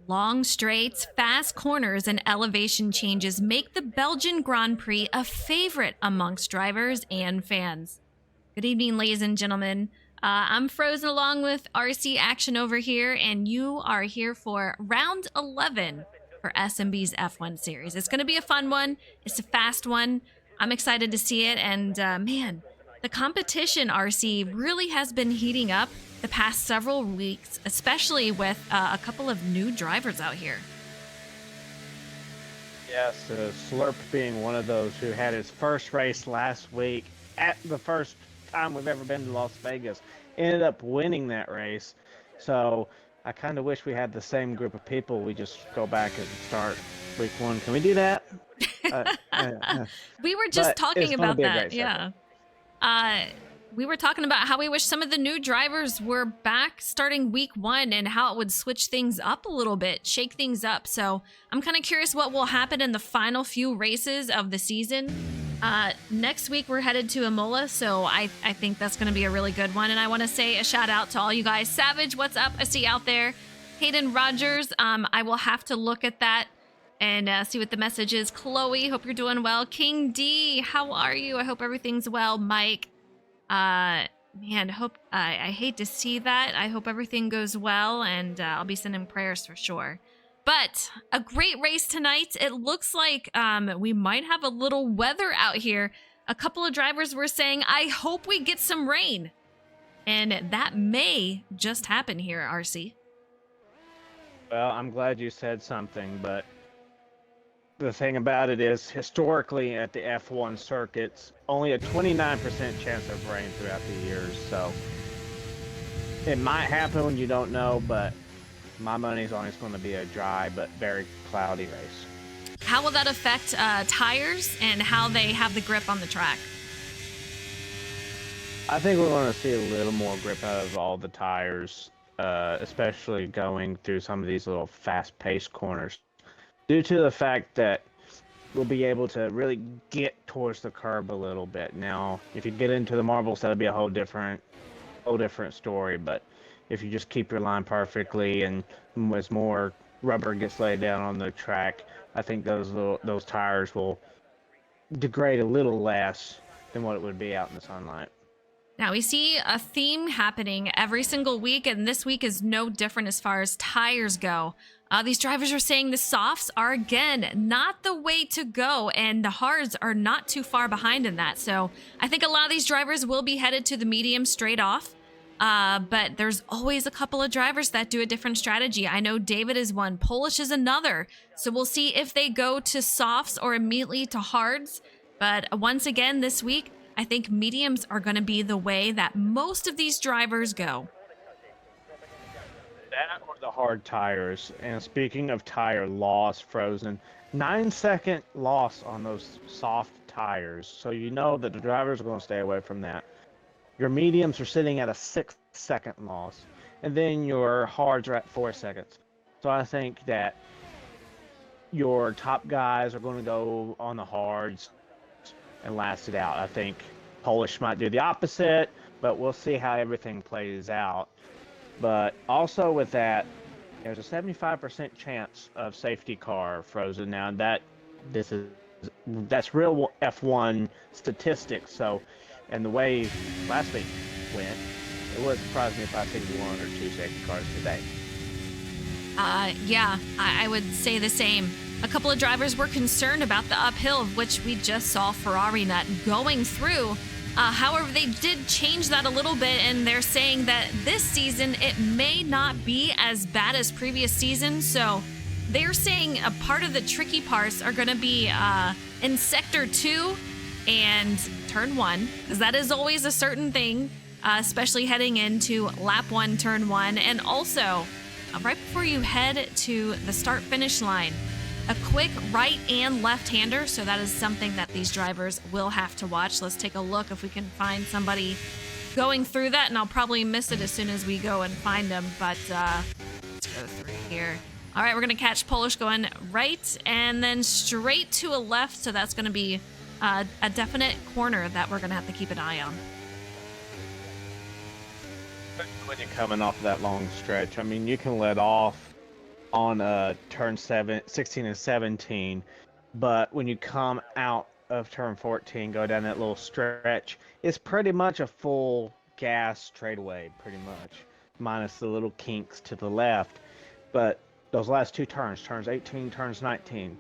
Long straights, fast corners, and elevation changes make the Belgian Grand Prix a favorite amongst drivers and fans. Good evening, ladies and gentlemen. I'm Frozen along with RC Action over here, and you are here for round 11 for SnB's F1 series. It's going to be a fun one. It's a fast one. I'm excited to see it, and man, the competition, RC, really has been heating up the past several weeks, especially with a couple of new drivers out here. Yes, Slurp being one of those who had his first race last week at the first time we've ever been to Las Vegas, ended up winning that race. So I kind of wish we had the same group of people. We just go back and start week one. Can we do that? We were just talking about that. Yeah. We were talking about how we wish some of the new drivers were back starting week one and how it would switch things up a little bit, shake things up. So I'm kind of curious what will happen in the final few races of the season. Next week, we're headed to Imola, so I think that's going to be a really good one. And I want to say a shout out to all you guys. Savage, what's up? I see you out there. Hayden Rogers, I will have to look at that and see what the message is. Chloe, hope you're doing well. King D, how are you? I hope everything's well. Mike, man, I hate to see that. I hope everything goes well, and I'll be sending prayers for sure. But a great race tonight. It looks like we might have a little weather out here. A couple of drivers were saying, I hope we get some rain. And that may just happen here, RC. Well, I'm glad you said something, but the thing about it is, historically at the F1 circuits, only a 29% chance of rain throughout the years. So it might happen, you don't know, but my money's on it's going to be a dry but very cloudy race. How will that affect tires and how they have the grip on the track? I think we're going to see a little more grip out of all the tires, especially going through some of these little fast-paced corners, due to the fact that we'll be able to really get towards the curb a little bit. Now, if you get into the marbles, that'll be a whole different story, but if you just keep your line perfectly and as more rubber gets laid down on the track, I think those tires will degrade a little less than what it would be out in the sunlight. Now, we see a theme happening every single week, and this week is no different as far as tires go. These drivers are saying the softs are, again, not the way to go, and the hards are not too far behind in that. So I think a lot of these drivers will be headed to the medium straight off. But there's always a couple of drivers that do a different strategy. I know David is one, Polish is another. So we'll see if they go to softs or immediately to hards. But once again, this week, I think mediums are going to be the way that most of these drivers go. That or the hard tires. And speaking of tire loss, Frozen, 9-second loss on those soft tires. So you know that the drivers are going to stay away from that. Your mediums are sitting at a 6-second loss, and then your hards are at 4 seconds. So I think that your top guys are going to go on the hards and last it out. I think Polish might do the opposite, but we'll see how everything plays out. But also with that, there's a 75% chance of safety car, Frozen. Now that's real F1 statistics. So. And the way last week went, it wouldn't surprise me if I see 1 or 2 safety cars today. Yeah, I would say the same. A couple of drivers were concerned about the uphill, of which we just saw Ferrari Nut going through. However, they did change that a little bit, and they're saying that this season it may not be as bad as previous seasons. So they're saying a part of the tricky parts are going to be in Sector 2 and Turn 1, because that is always a certain thing, especially heading into Lap 1, Turn 1, and also right before you head to the start-finish line, a quick right and left-hander, so that is something that these drivers will have to watch. Let's take a look if we can find somebody going through that, and I'll probably miss it as soon as we go and find them, but let's go through here. All right, we're going to catch Polish going right and then straight to a left, so that's going to be a definite corner that we're going to have to keep an eye on. When you're coming off that long stretch, I mean, you can let off on turn 16 and 17, but when you come out of turn 14, go down that little stretch, it's pretty much a full gas straightaway, pretty much, minus the little kinks to the left. But those last two turns, turns 18, turns 19,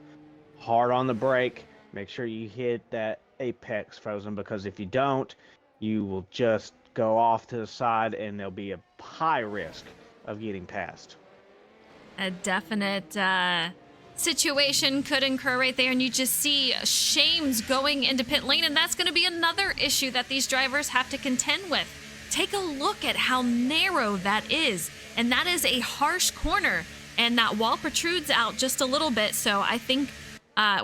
hard on the brake. Make sure you hit that apex, Frozen, because if you don't, you will just go off to the side and there'll be a high risk of getting past. A definite situation could incur right there, and you just see shames going into pit lane, and that's going to be another issue that these drivers have to contend with. Take a look at how narrow that is, and that is a harsh corner, and that wall protrudes out just a little bit, so I think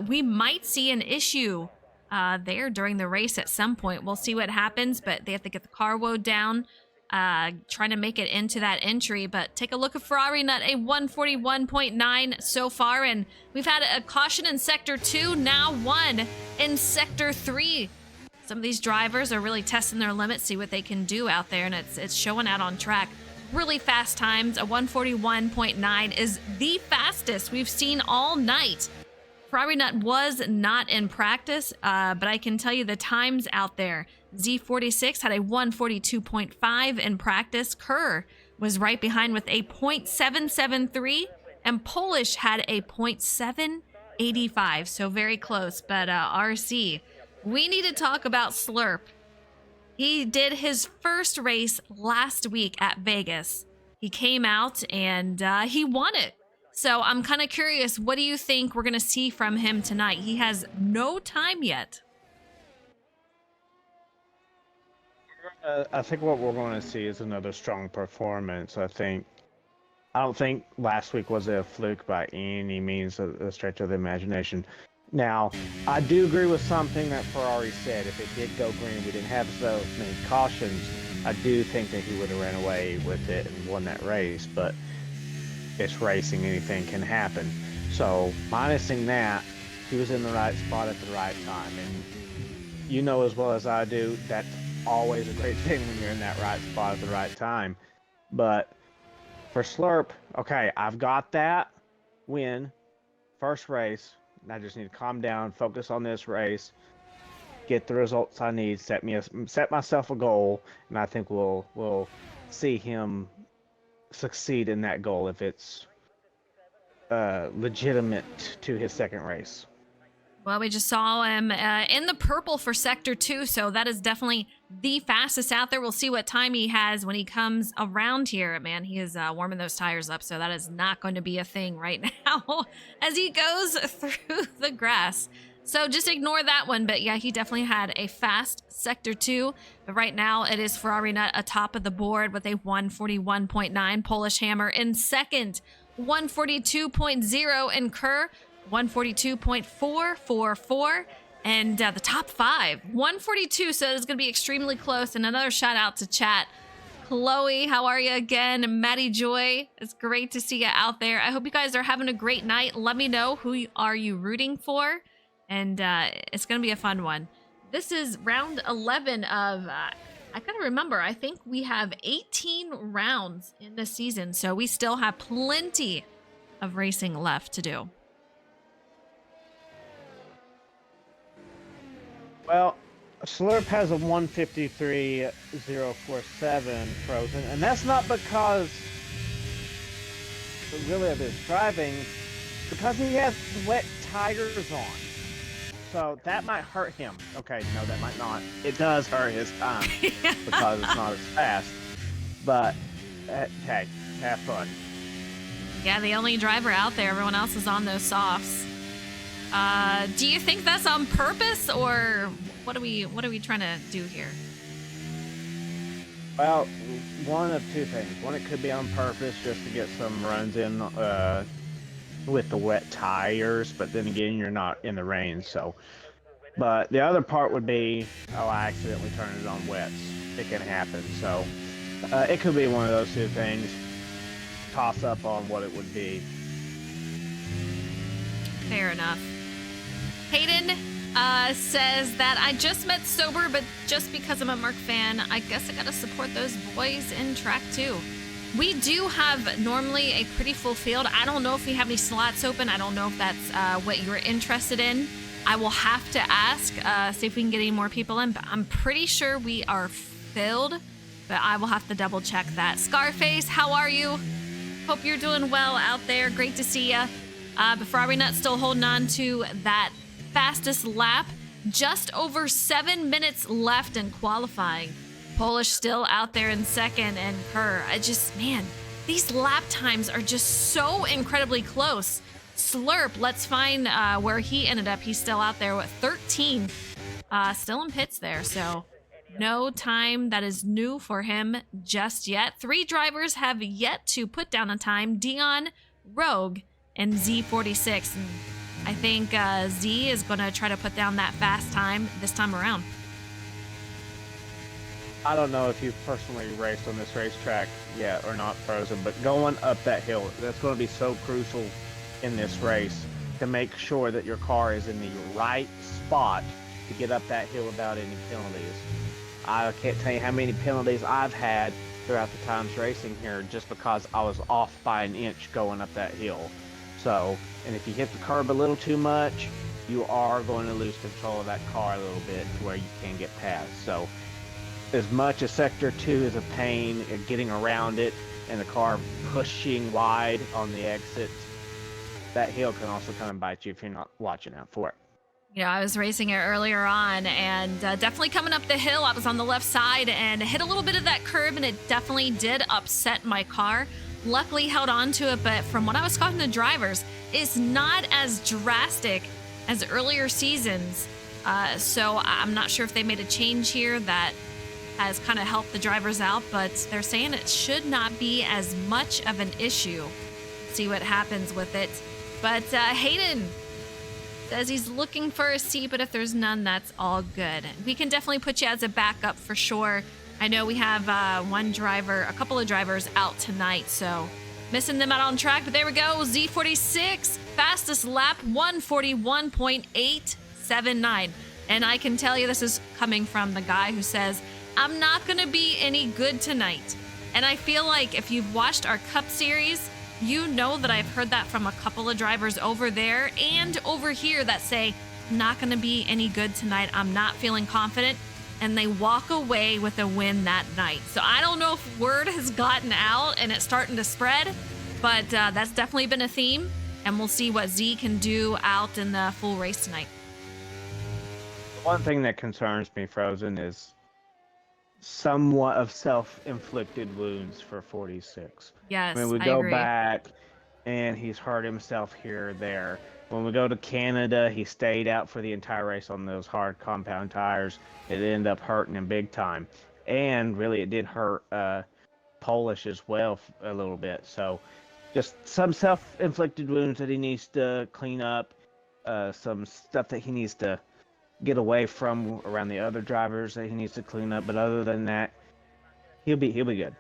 we might see an issue there during the race at some point. We'll see what happens, but they have to get the car woed down, trying to make it into that entry. But take a look at Ferrari Nut, a 141.9 so far, and we've had a caution in Sector 2, now one in Sector 3. Some of these drivers are really testing their limits, see what they can do out there, and it's showing out on track. Really fast times. A 141.9 is the fastest we've seen all night. Ferrari Nut was not in practice, but I can tell you the times out there. Z46 had a 142.5 in practice. Kerr was right behind with a .773, and Polish had a .785, so very close. But RC, we need to talk about Slurp. He did his first race last week at Vegas. He came out and he won it. So I'm kind of curious, what do you think we're going to see from him tonight? He has no time yet. I think what we're going to see is another strong performance. I don't think last week was a fluke by any means of a stretch of the imagination. Now, I do agree with something that Ferrari said. If it did go green, we didn't have so many cautions, I do think that he would have ran away with it and won that race. But it's racing, anything can happen. So, minusing that, he was in the right spot at the right time. And you know as well as I do, that's always a great thing when you're in that right spot at the right time. But for Slurp, okay, I've got that win, first race. I just need to calm down, focus on this race, get the results I need, set myself a goal, and I think we'll see him succeed in that goal if it's legitimate to his second race. Well, we just saw him in the purple for Sector 2, so that is definitely the fastest out there. We'll see what time he has when he comes around here. Man, he is warming those tires up, so that is not going to be a thing right now as he goes through the grass. So just ignore that one, but yeah, he definitely had a fast Sector 2. But right now, it is Ferrari Nut atop of the board with a 141.9. Polish Hammer in second, 142.0, and Kerr 142.444, and the top five 142, so it's going to be extremely close. And another shout out to chat. Chloe, how are you again? Maddie Joy, it's great to see you out there. I hope you guys are having a great night. Let me know who are you rooting for, and it's going to be a fun one. This is round 11 of I gotta remember, I think we have 18 rounds in this season, so we still have plenty of racing left to do. Well, Slurp has a 153.047 Frozen, and that's not because really of his driving, because he has wet tires on. So that might hurt him. Okay, no, that might not. It does hurt his time because it's not as fast. But, hey, have fun. Yeah, the only driver out there. Everyone else is on those softs. Do you think that's on purpose, or what are we trying to do here? Well, one of two things. One, it could be on purpose just to get some runs in with the wet tires, but then again, you're not in the rain, so. But the other part would be, I accidentally turned it on wets. It can happen, so it could be one of those two things. Toss up on what it would be. Fair enough. Hayden says that I just met sober, but just because I'm a Merc fan, I guess I gotta support those boys in track 2. We do have normally a pretty full field. I don't know if we have any slots open. I don't know if that's what you're interested in. I will have to ask, see if we can get any more people in, but I'm pretty sure we are filled, but I will have to double check that. Scarface, how are you? Hope you're doing well out there. Great to see you. But Ferrari Nut still holding on to that fastest lap. Just over 7 minutes left in qualifying. Polish still out there in second, and Kerr. Man, these lap times are just so incredibly close. Slurp, let's find where he ended up. He's still out there with 13. Still in pits there, so no time that is new for him just yet. 3 drivers have yet to put down a time. Dion, Rogue, and Z46. And I think Z is going to try to put down that fast time this time around. I don't know if you've personally raced on this racetrack yet or not, Frozen, but going up that hill, that's going to be so crucial in this race to make sure that your car is in the right spot to get up that hill without any penalties. I can't tell you how many penalties I've had throughout the times racing here just because I was off by an inch going up that hill. So, and if you hit the curb a little too much, you are going to lose control of that car a little bit to where you can get past. So, as much as Sector 2 is a pain at getting around it and the car pushing wide on the exits, that hill can also come and bite you if you're not watching out for it. You know, I was racing it earlier on and definitely coming up the hill. I was on the left side and hit a little bit of that curb, and it definitely did upset my car. Luckily held on to it, but from what I was talking to drivers, it's not as drastic as earlier seasons. So I'm not sure if they made a change here that has kind of helped the drivers out, but they're saying it should not be as much of an issue. See what happens with it. But Hayden says he's looking for a seat, but if there's none, that's all good. We can definitely put you as a backup for sure. I know we have a couple of drivers out tonight, so missing them out on track, but there we go. Z46, fastest lap, 141.879. And I can tell you this is coming from the guy who says, I'm not going to be any good tonight. And I feel like if you've watched our Cup Series, you know that I've heard that from a couple of drivers over there and over here that say, I'm not going to be any good tonight. I'm not feeling confident. And they walk away with a win that night. So I don't know if word has gotten out and it's starting to spread, but that's definitely been a theme. And we'll see what Z can do out in the full race tonight. One thing that concerns me, Frozen, is somewhat of self-inflicted wounds for 46. Yes, I mean, we I go agree. back and he's hurt himself here or there. When we go to Canada, he stayed out for the entire race on those hard compound tires. It ended up hurting him big time. And really, it did hurt Polish as well a little bit. So just some self-inflicted wounds that he needs to clean up, some stuff that he needs to get away from around the other drivers that he needs to clean up. But other than that, he'll be good.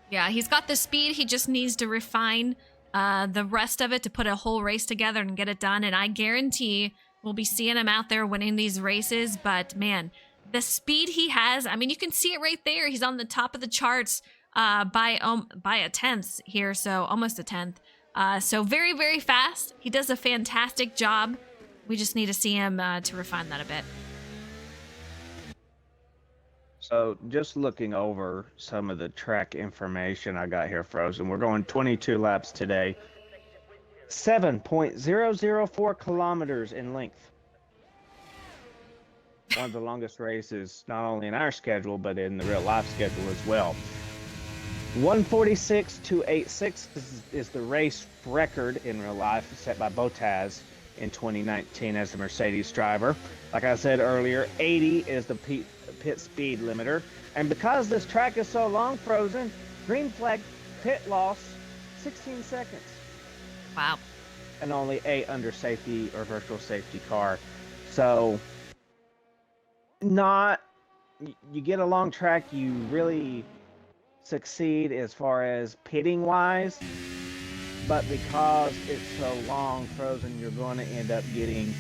Yeah, he's got the speed. He just needs to refine the rest of it to put a whole race together and get it done. And I guarantee we'll be seeing him out there winning these races. But man, the speed he has, I mean, you can see it right there. He's on the top of the charts by a tenth here, so almost a tenth. So very, very fast. He does a fantastic job. We just need to see him to refine that a bit. So just looking over some of the track information I got here, Frozen. We're going 22 laps today. 7.004 kilometers in length. One of the longest races, not only in our schedule, but in the real life schedule as well. 146.286 is the race record in real life set by Bottas in 2019 as the Mercedes driver. Like I said earlier, 80 is the pit speed limiter. And because this track is so long, Frozen, green flag pit loss, 16 seconds. Wow. And only 8 under safety or virtual safety car. So, you get a long track, you really succeed as far as pitting wise. But because it's so long, Frozen, you're going to end up getting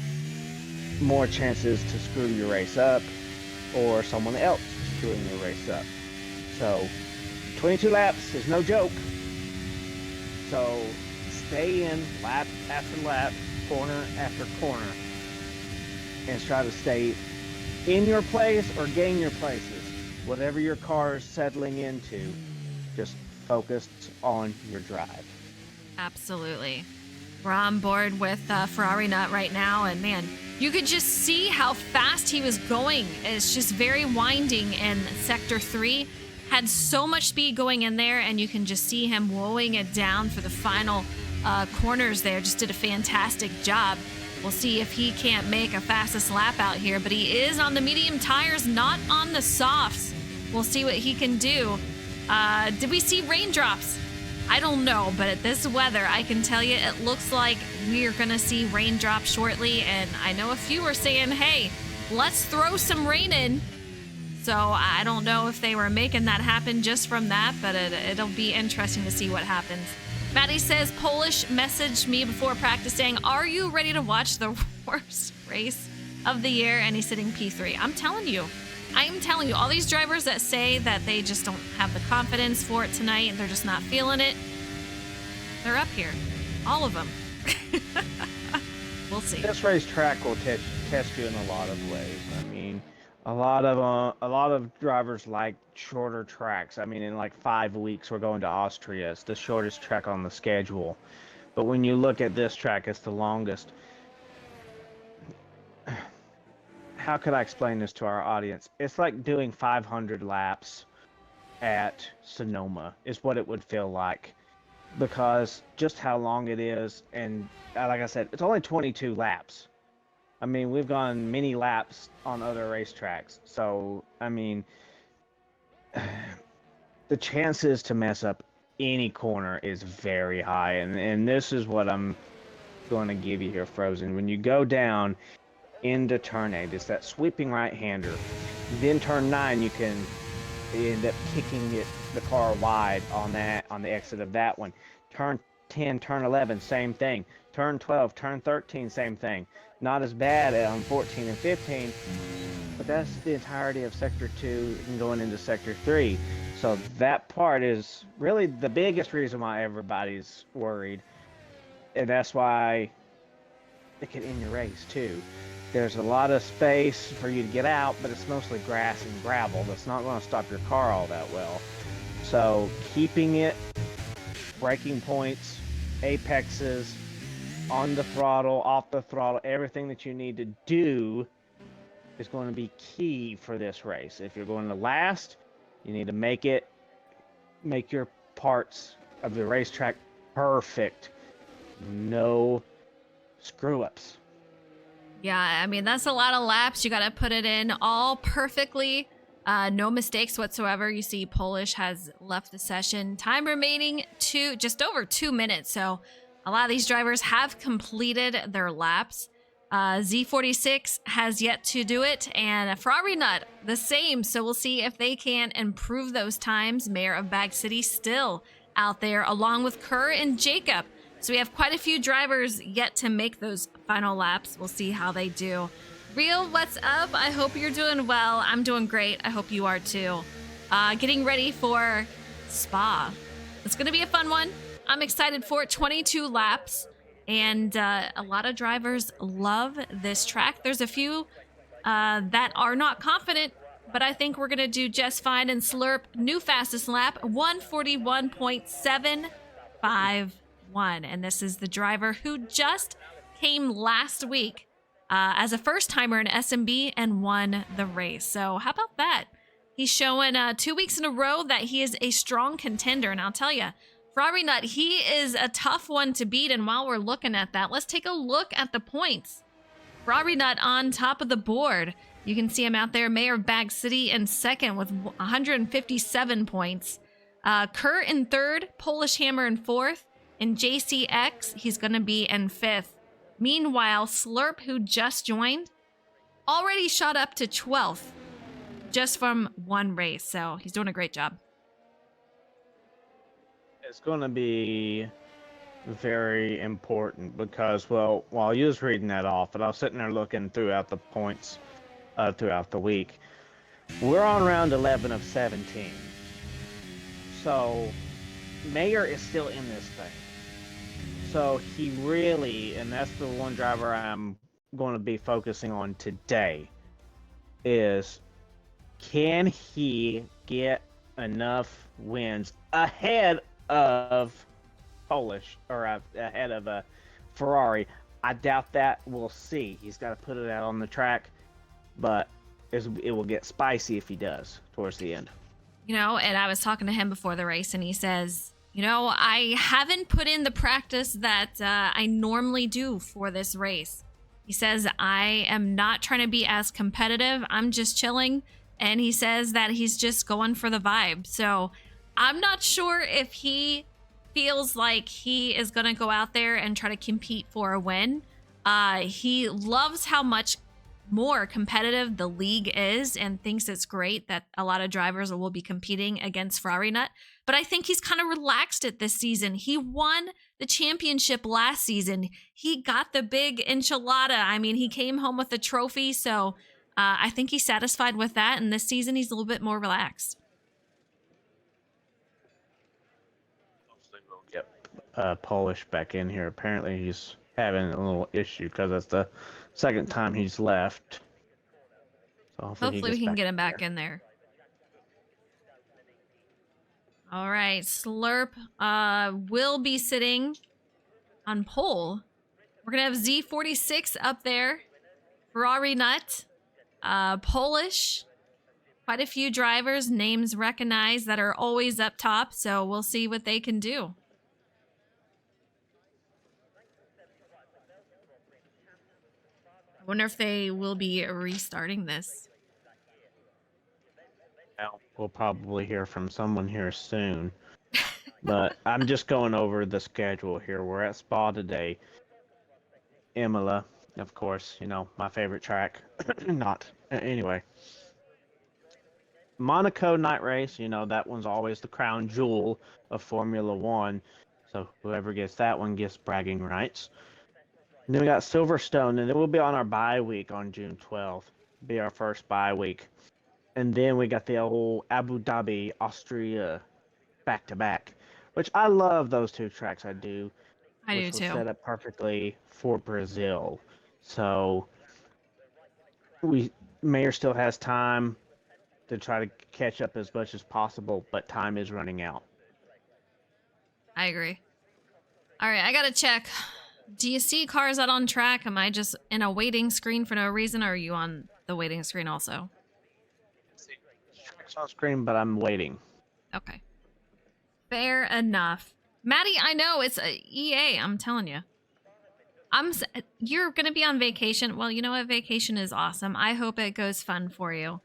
more chances to screw your race up or someone else screwing your race up. So 22 laps is no joke. So stay in lap after lap, corner after corner, and try to stay in your place or gain your places. Whatever your car is settling into, just focus on your drive. Absolutely. We're on board with Ferrari Nut right now, and man, you could just see how fast he was going. It's just very winding in Sector 3. Had so much speed going in there, and you can just see him woeing it down for the final corners there. Just did a fantastic job. We'll see if he can't make a fastest lap out here, but he is on the medium tires, not on the softs. We'll see what he can do. Did we see raindrops? I don't know, but at this weather, I can tell you it looks like we're going to see raindrops shortly, and I know a few are saying, hey, let's throw some rain in. So I don't know if they were making that happen just from that, but it'll be interesting to see what happens. Maddie says, Polish messaged me before practice saying, are you ready to watch the worst race of the year? And he's sitting P3. I am telling you, all these drivers that say that they just don't have the confidence for it tonight and they're just not feeling it, they're up here. All of them. We'll see. This racetrack will test you in a lot of ways. I mean, a lot of drivers like shorter tracks. I mean, in like 5 weeks, we're going to Austria. It's the shortest track on the schedule. But when you look at this track, it's the longest. How could I explain this to our audience? It's like doing 500 laps at Sonoma is what it would feel like, because just how long it is. And like I said, it's only 22 laps. I mean, we've gone many laps on other racetracks. So, I mean, the chances to mess up any corner is very high. And this is what I'm going to give you here, Frozen. When you go down into turn 8, it's that sweeping right-hander. Then turn 9, you can end up kicking the car wide on the exit of that one. Turn 10, turn 11, same thing. Turn 12, turn 13, same thing. Not as bad on 14 and 15, but that's the entirety of Sector 2 and going into Sector 3. So that part is really the biggest reason why everybody's worried. And that's why it can end your race too. There's a lot of space for you to get out, but it's mostly grass and gravel. That's not going to stop your car all that well. So keeping it, braking points, apexes, on the throttle, off the throttle, everything that you need to do is going to be key for this race. If you're going to last, you need to make your parts of the racetrack perfect. No screw-ups. Yeah, I mean, that's a lot of laps. You got to put it in all perfectly. No mistakes whatsoever. You see Polish has left the session. Time remaining just over 2 minutes. So a lot of these drivers have completed their laps. Z46 has yet to do it, and Ferrari Nut the same. So we'll see if they can improve those times. Mayor of Bag City still out there, along with Kerr and Jacob. So we have quite a few drivers yet to make those final laps. We'll see how they do. Real, what's up? I hope you're doing well. I'm doing great. I hope you are too. Getting ready for Spa. It's going to be a fun one. I'm excited for it. 22 laps. And a lot of drivers love this track. There's a few that are not confident, but I think we're going to do just fine. And Slurp, new fastest lap, 141.751. And this is the driver who just came last week as a first-timer in SnB and won the race. So how about that? He's showing 2 weeks in a row that he is a strong contender. And I'll tell you, Ferrari Nut, he is a tough one to beat. And while we're looking at that, let's take a look at the points. Ferrari Nut on top of the board. You can see him out there, Mayor of Bag City in second with 157 points. Kerr in third, Polish Hammer in fourth, and JCX, he's going to be in fifth. Meanwhile, Slurp, who just joined, already shot up to 12th just from one race. So he's doing a great job. It's going to be very important because, well, while you was reading that off, but I was sitting there looking throughout the points throughout the week. We're on round 11 of 17. So Mayer is still in this thing. So he really, and that's the one driver I'm going to be focusing on today, is can he get enough wins ahead of Polish or ahead of a Ferrari? I doubt that. We'll see. He's got to put it out on the track, but it will get spicy if he does towards the end. You know, and I was talking to him before the race, and he says, you know, I haven't put in the practice that I normally do for this race. He says, I am not trying to be as competitive. I'm just chilling. And he says that he's just going for the vibe. So I'm not sure if he feels like he is going to go out there and try to compete for a win. He loves how much more competitive the league is and thinks it's great that a lot of drivers will be competing against Ferrari Nut. But I think he's kind of relaxed it this season. He won the championship last season. He got the big enchilada. I mean, he came home with a trophy. So I think he's satisfied with that. And this season, he's a little bit more relaxed. Hopefully we'll get Polish back in here. Apparently he's having a little issue because that's the second time he's left. So hopefully we can get him back in there. All right, Slurp will be sitting on pole. We're going to have Z46 up there. Ferrari Nut. Polish. Quite a few drivers, names recognized, that are always up top. So we'll see what they can do. I wonder if they will be restarting this. Well, we'll probably hear from someone here soon. But I'm just going over the schedule here. We're at Spa today. Imola, of course, you know, my favorite track. Not. Anyway. Monaco night race, you know, that one's always the crown jewel of Formula One. So whoever gets that one gets bragging rights. And then we got Silverstone, and it will be on our bye week on June 12th. Be our first bye week. And then we got the old Abu Dhabi, Austria, back-to-back, which I love those two tracks. I do. I do too. too. Set up perfectly for Brazil. So Mayer still has time to try to catch up as much as possible, but time is running out. I agree. All right, I got to check. Do you see cars out on track? Am I just in a waiting screen for no reason, or are you on the waiting screen also? Track's on screen, but I'm waiting. Okay. Fair enough. Maddie, I know it's EA, I'm telling you. You're going to be on vacation. Well, you know what? Vacation is awesome. I hope it goes fun for you.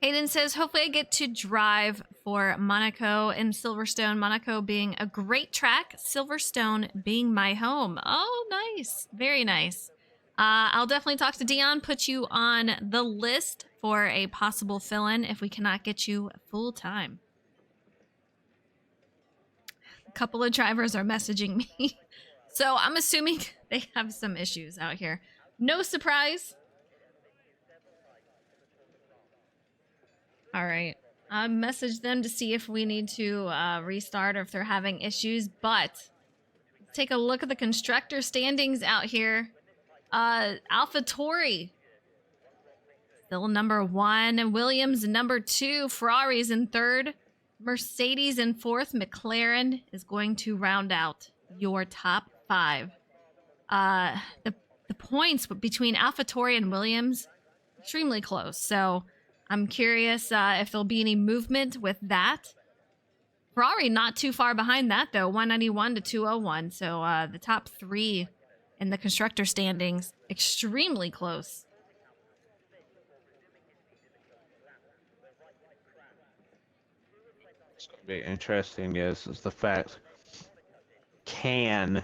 Hayden says, hopefully I get to drive for Monaco and Silverstone. Monaco being a great track, Silverstone being my home. Oh, nice. Very nice. I'll definitely talk to Dion, put you on the list for a possible fill-in if we cannot get you full-time. A couple of drivers are messaging me. So I'm assuming they have some issues out here. No surprise. All right. I messaged them to see if we need to restart or if they're having issues. But let's take a look at the constructor standings out here. AlphaTauri still number 1, and Williams number 2. Ferrari's in 3rd. Mercedes in 4th. McLaren is going to round out your top 5. The points between AlphaTauri and Williams extremely close. So I'm curious if there'll be any movement with that. Ferrari not too far behind that, though, 191 to 201. So the top 3 in the constructor standings, extremely close. What's going to be interesting is the fact, can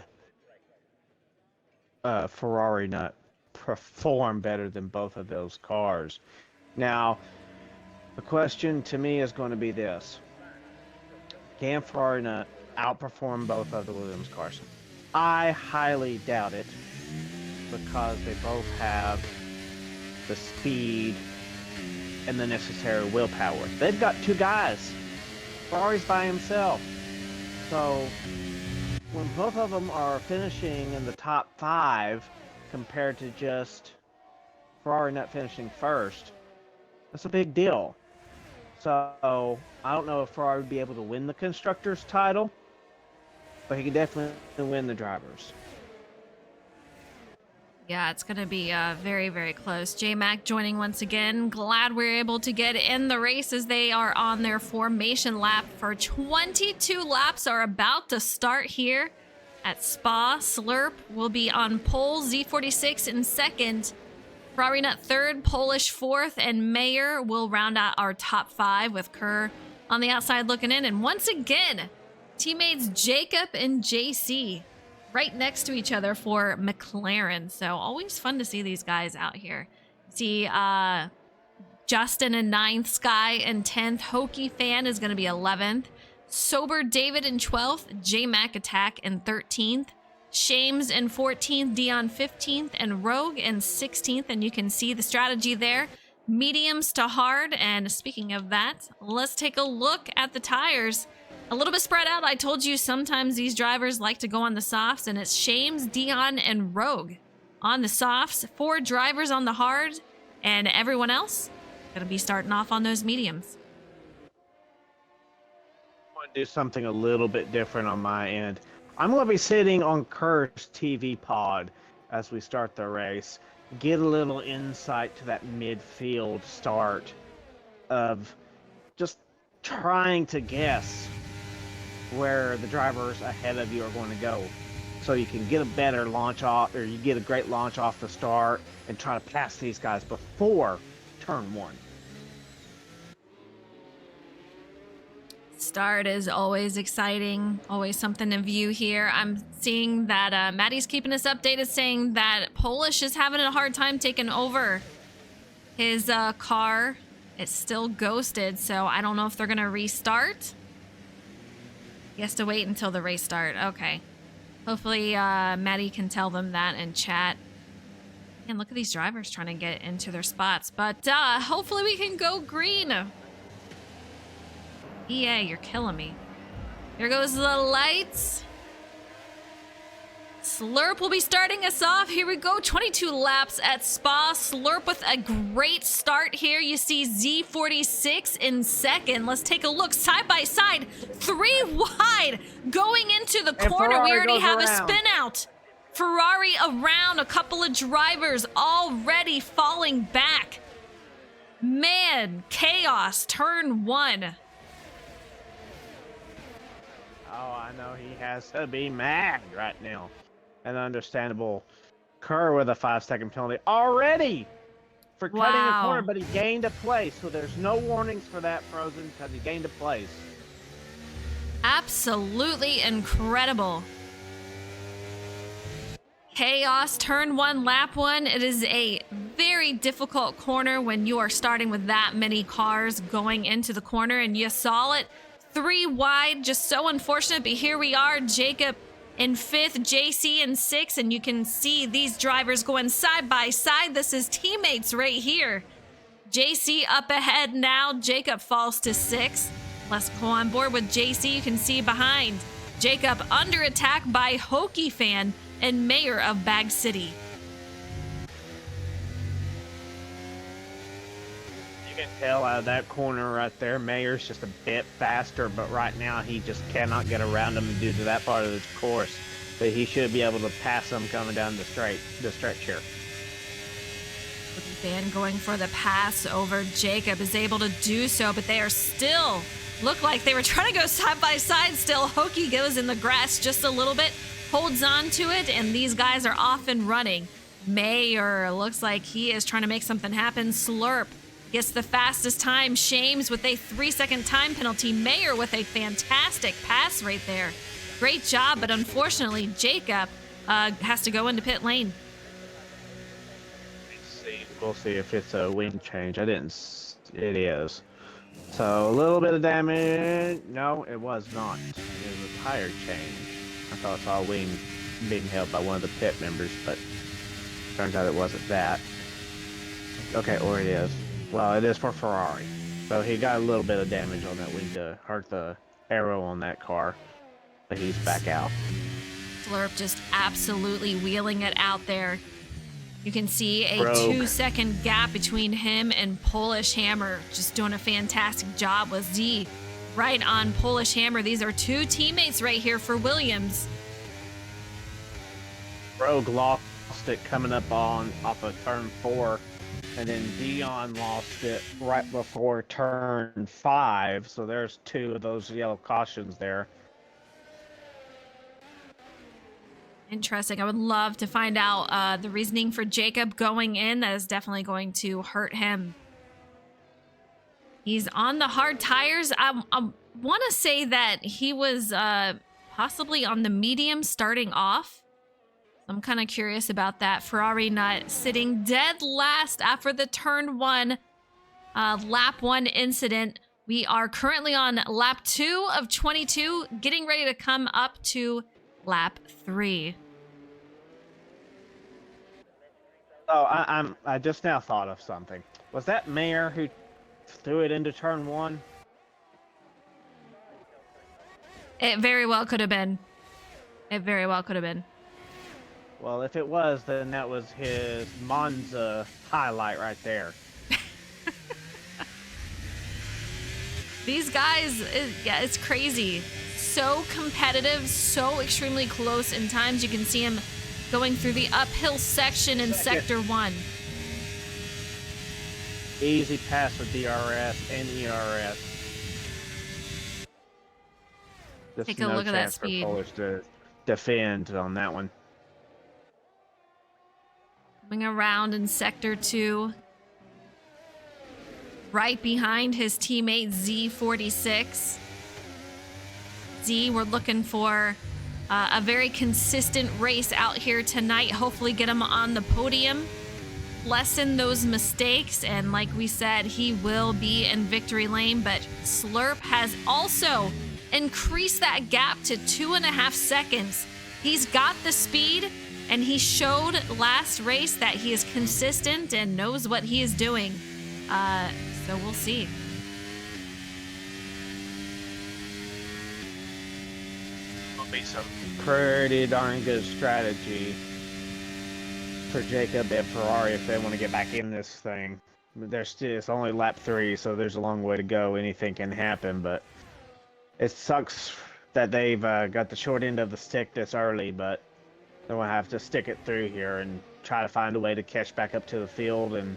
Ferrari not perform better than both of those cars? Now, the question to me is going to be this. Can Ferrari not outperform both of the Williams cars? I highly doubt it, because they both have the speed and the necessary willpower. They've got 2 guys Ferrari's by himself. So when both of them are finishing in the top 5 compared to just Ferrari not finishing first, that's a big deal. So I don't know if Ferrari would be able to win the constructors title, but he can definitely win the drivers. Yeah, it's going to be very, very close. J-Mac joining once again. Glad we're able to get in the race as they are on their formation lap for 22 laps are about to start here at Spa. Slurp will be on pole, Z46 in second, Ferrari Nut third, Polish fourth, and Mayer will round out our top 5 with Kerr on the outside looking in. And once again, teammates Jacob and JC right next to each other for McLaren. So always fun to see these guys out here. See Justin in 9th, Sky in 10th, Hokey Fan is going to be 11th, Sober David in 12th, J-Mac Attack in 13th, Shames in 14th, Dion 15th, and Rogue in 16th. And you can see the strategy there. Mediums to hard. And speaking of that, let's take a look at the tires. A little bit spread out. I told you sometimes these drivers like to go on the softs, and it's Shames, Dion, and Rogue on the softs. 4 drivers on the hard, and everyone else going to be starting off on those mediums. I want to do something a little bit different on my end. I'm going to be sitting on Kerr's TV pod as we start the race. Get a little insight to that midfield start of just trying to guess where the drivers ahead of you are going to go, so you can get a better launch off, or you get a great launch off the start and try to pass these guys before turn 1. Start is always exciting, always something to view here. I'm seeing that Maddie's keeping us updated, saying that Polish is having a hard time taking over his car. It's still ghosted, so I don't know if they're going to restart. He has to wait until the race start. Okay. Hopefully Maddie can tell them that in chat. And look at these drivers trying to get into their spots. But hopefully we can go green. EA, you're killing me. Here goes the lights. Slurp will be starting us off. Here we go. 22 laps at Spa. Slurp with a great start here. You see Z46 in second. Let's take a look side by side. 3 wide going into the corner. We already have a spin out. Ferrari around. A couple of drivers already falling back. Man, chaos. Turn 1. Oh, I know he has to be mad right now. And understandable. Kerr with a 5-second penalty already for cutting a corner, but he gained a place. So there's no warnings for that, Frozen, because he gained a place. Absolutely incredible. Chaos, turn 1, lap 1. It is a very difficult corner when you are starting with that many cars going into the corner, and you saw it. 3 wide, just so unfortunate, but here we are. Jacob in 5th, JC in 6th, and you can see these drivers going side by side. This is teammates right here. JC up ahead now. Jacob falls to 6th. Let's go on board with JC. You can see behind. Jacob under attack by Hokey Fan and Mayor of Bag City. You can tell out of that corner right there, Mayer's just a bit faster, but right now he just cannot get around him due to that part of the course. But he should be able to pass him coming down the stretch here. Van going for the pass over. Jacob is able to do so, but they are still look like they were trying to go side by side still. Hokey goes in the grass just a little bit, holds on to it, and these guys are off and running. Mayer looks like he is trying to make something happen. Slurp gets the fastest time. Shames with a 3-second time penalty. Mayer with a fantastic pass right there. Great job, but unfortunately, Jacob has to go into pit lane. We'll see if it's a wing change. It is. So a little bit of damage. No, it was not. It was a tire change. I thought I saw a wing being held by one of the pit members, but turns out it wasn't that. Okay, or it is. Well, it is for Ferrari. So he got a little bit of damage on that wing to hurt the arrow on that car. But he's back out. Slurp just absolutely wheeling it out there. You can see a Rogue. 2-second gap between him and Polish Hammer. Just doing a fantastic job with Z right on Polish Hammer. These are two teammates right here for Williams. Rogue lost it coming up off of turn 4, and then Dion lost it right before turn 5. So there's 2 of those yellow cautions there. Interesting. I would love to find out the reasoning for Jacob going in. That is definitely going to hurt him. He's on the hard tires. I want to say that he was possibly on the medium starting off. I'm kind of curious about that. Ferrari Nut sitting dead last after the turn 1 lap 1 incident. We are currently on lap 2 of 22, getting ready to come up to lap 3. Oh, I just now thought of something. Was that Mayer who threw it into turn 1? It very well could have been. It very well could have been. Well, if it was, then that was his Monza highlight right there. These guys, yeah, it's crazy. So competitive, so extremely close. In times you can see him going through the uphill section in Sector 1. Easy pass for DRS and ERS. Just Take a look at that speed. For Polish to defend on that one. Coming around in Sector 2. Right behind his teammate Z46. Z, we're looking for a very consistent race out here tonight. Hopefully get him on the podium. Lessen those mistakes. And like we said, he will be in victory lane. But Slurp has also increased that gap to 2.5 seconds. He's got the speed. And he showed last race that he is consistent and knows what he is doing. So we'll see. Will be some pretty darn good strategy for Jacob and Ferrari if they want to get back in this thing. It's only lap 3, so there's a long way to go. Anything can happen, but it sucks that they've got the short end of the stick this early, but they're going to have to stick it through here and try to find a way to catch back up to the field and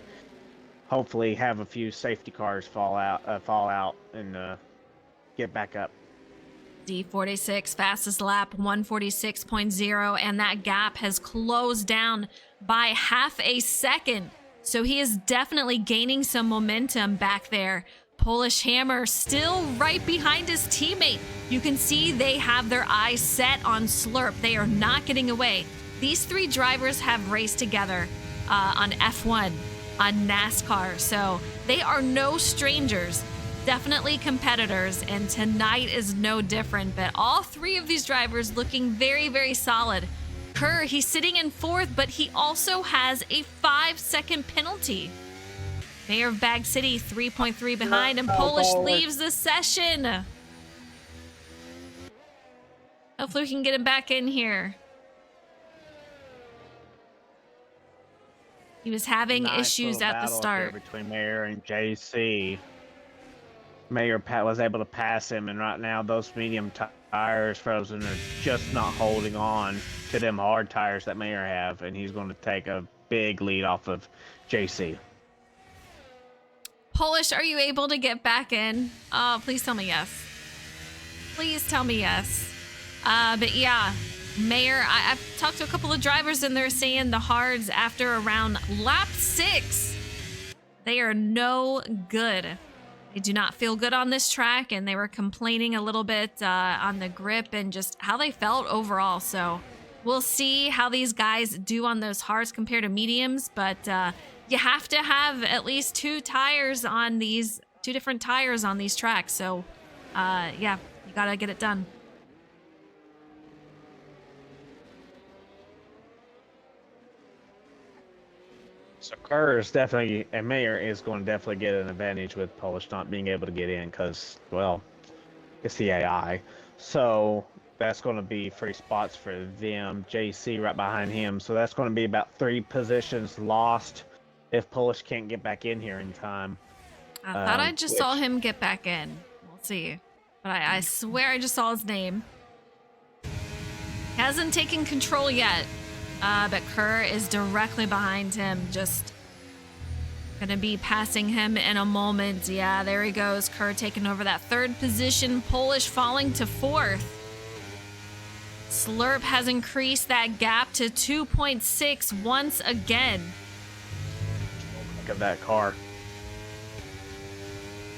hopefully have a few safety cars fall out and get back up. D46 fastest lap 146.0, and that gap has closed down by half a second. So he is definitely gaining some momentum back there. Polish Hammer still right behind his teammate. You can see they have their eyes set on Slurp. They are not getting away. These 3 drivers have raced together on F1, on NASCAR, so they are no strangers. Definitely competitors, and tonight is no different. But all 3 of these drivers looking very, very solid. Kerr, he's sitting in 4th, but he also has a 5-second penalty. Mayor of Bag City 3.3 behind, and Polish leaves the session. Hopefully we can get him back in here. He was having issues at the start. Between Mayor and JC. Mayor was able to pass him, and right now those medium tires frozen are just not holding on to them hard tires that Mayor have, and he's going to take a big lead off of JC. Polish, are you able to get back in? Oh, please tell me yes. Please tell me yes. But yeah, Mayor, I've talked to a couple of drivers and they're saying the hards after around lap 6, they are no good. They do not feel good on this track, and they were complaining a little bit on the grip and just how they felt overall. So we'll see how these guys do on those hards compared to mediums, but you have to have at least 2 tires on these, 2 different tires on these tracks. So yeah, you gotta get it done. So Kerr is definitely, and Mayer is going to definitely get an advantage with Polish not being able to get in because, well, it's the AI. So that's going to be free spots for them. JC right behind him. So that's going to be about 3 positions lost if Polish can't get back in here in time. I thought I just saw him get back in. We'll see. But I swear I just saw his name. Hasn't taken control yet. But Kerr is directly behind him. Just gonna be passing him in a moment. Yeah, there he goes. Kerr taking over that 3rd position. Polish falling to 4th. Slurp has increased that gap to 2.6 once again. Look at that car.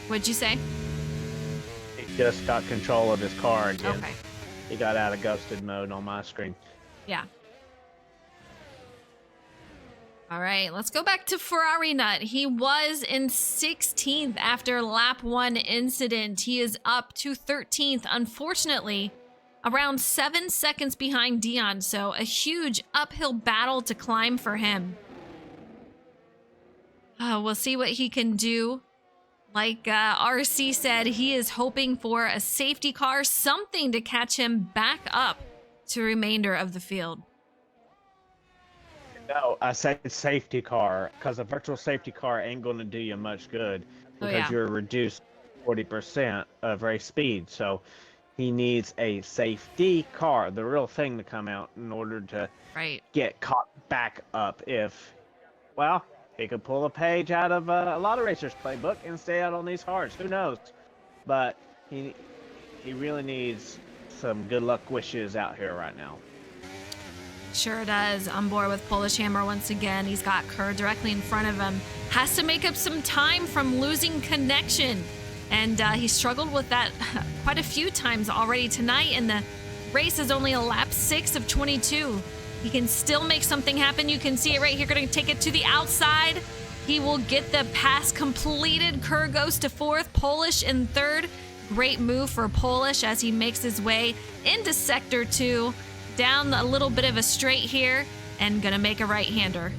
What'd you say? He just got control of his car again. Okay. He got out of ghosted mode on my screen. Yeah. All right, let's go back to Ferrari Nut. He was in 16th after lap 1 incident. He is up to 13th, unfortunately, around 7 seconds behind Dion. So a huge uphill battle to climb for him. We'll see what he can do. Like RC said, he is hoping for a safety car, something to catch him back up to the remainder of the field. No, I said safety car because a virtual safety car ain't going to do you much good because you're reduced 40% of race speed. So he needs a safety car, the real thing, to come out in order to get caught back up. If, well, he could pull a page out of a lot of racers' playbook and stay out on these hards. Who knows? But he really needs some good luck wishes out here right now. Sure does. On board with Polish Hammer once again. He's got Kerr directly in front of him. Has to make up some time from losing connection. And he struggled with that quite a few times already tonight. And the race is only a lap 6 of 22. He can still make something happen. You can see it right here. Going to take it to the outside. He will get the pass completed. Kerr goes to 4th. Polish in 3rd. Great move for Polish as he makes his way into Sector 2. Down a little bit of a straight here and gonna make a right-hander.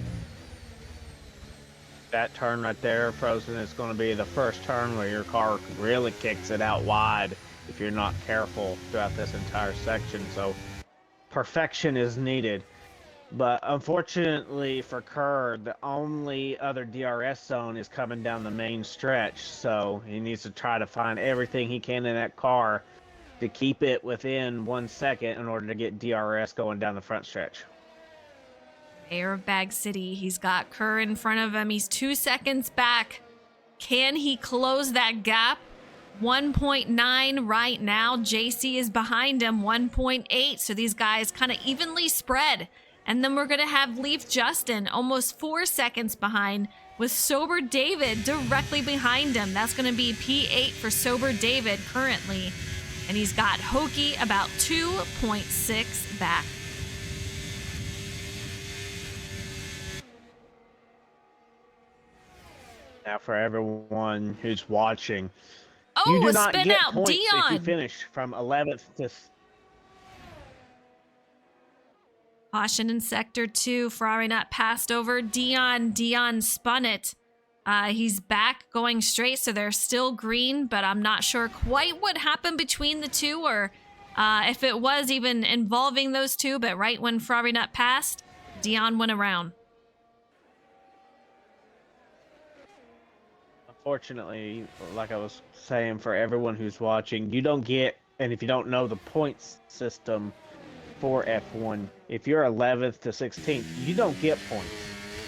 That turn right there, Frozen, is going to be the first turn where your car really kicks it out wide if you're not careful throughout this entire section. So perfection is needed. But unfortunately for Kerr, the only other DRS zone is coming down the main stretch. So he needs to try to find everything he can in that car to keep it within 1 second in order to get DRS going down the front stretch. Mayor of Bag City, he's got Kerr in front of him. He's 2 seconds back. Can he close that gap? 1.9 right now. JC is behind him, 1.8. So these guys kind of evenly spread. And then we're going to have Leaf Justin almost 4 seconds behind with Sober David directly behind him. That's going to be P8 for Sober David currently. And he's got Hokie about 2.6 back. Now, for everyone who's watching, oh, you do a not spin get out, points Dion. if you finish from 11th to... Caution in Sector 2. Ferrari not passed over. Dion spun it. He's back going straight, so they're still green, but I'm not sure quite what happened between the two or if it was even involving those two, but right when Ferrari not passed, Dion went around. Unfortunately, like I was saying, for everyone who's watching, you don't get, and if you don't know the points system for F1, if you're 11th to 16th, you don't get points,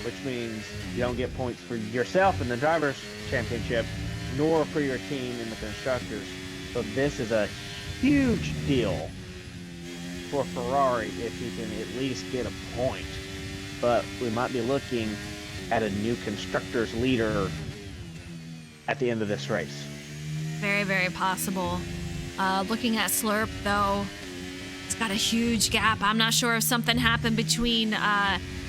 which means you don't get points for yourself in the Drivers' Championship, nor for your team in the Constructors. So this is a huge deal for Ferrari if you can at least get a point. But we might be looking at a new Constructors leader at the end of this race. Very, very possible. Looking at Slurp, though, it's got a huge gap. I'm not sure if something happened between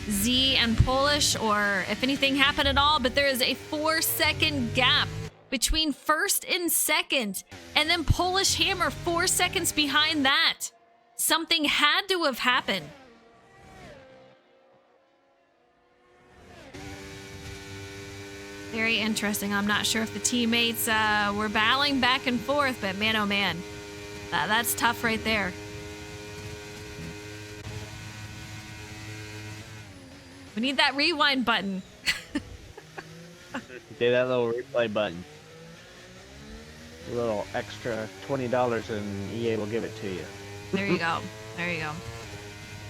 Z and Polish or if anything happened at all, but there is a 4-second gap between first and second. And then Polish Hammer 4 seconds behind that. Something had to have happened. Very interesting. I'm not sure if the teammates were battling back and forth, but man, oh man, that's tough right there. We need that rewind button. Do that little replay button. A little extra $20 and EA will give it to you. There you go. There you go.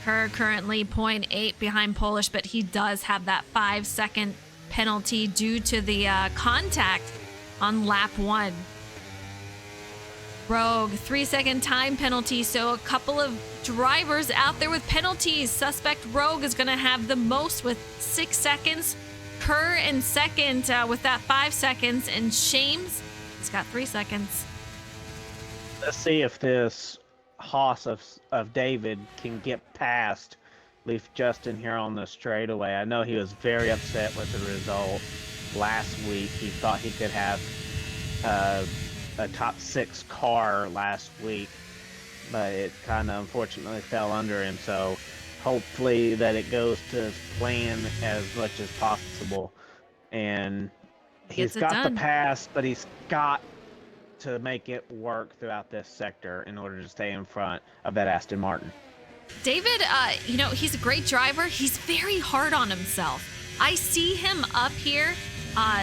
Kerr currently 0.8 behind Polish, but he does have that 5-second penalty due to the contact on lap 1. Rogue, 3-second time penalty. So a couple of drivers out there with penalties. Suspect Rogue is going to have the most with 6 seconds. Kerr in second with that 5 seconds. And Shames has got 3 seconds. Let's see if this Haas of David can get past Leaf Justin here on the straightaway. I know he was very upset with the result last week. He thought he could have a top 6 car last week, but it kind of unfortunately fell under him. So hopefully that it goes to his plan as much as possible. And he's got the pass, but he's got to make it work throughout this sector in order to stay in front of that Aston Martin. David, you know, he's a great driver. He's very hard on himself. I see him up here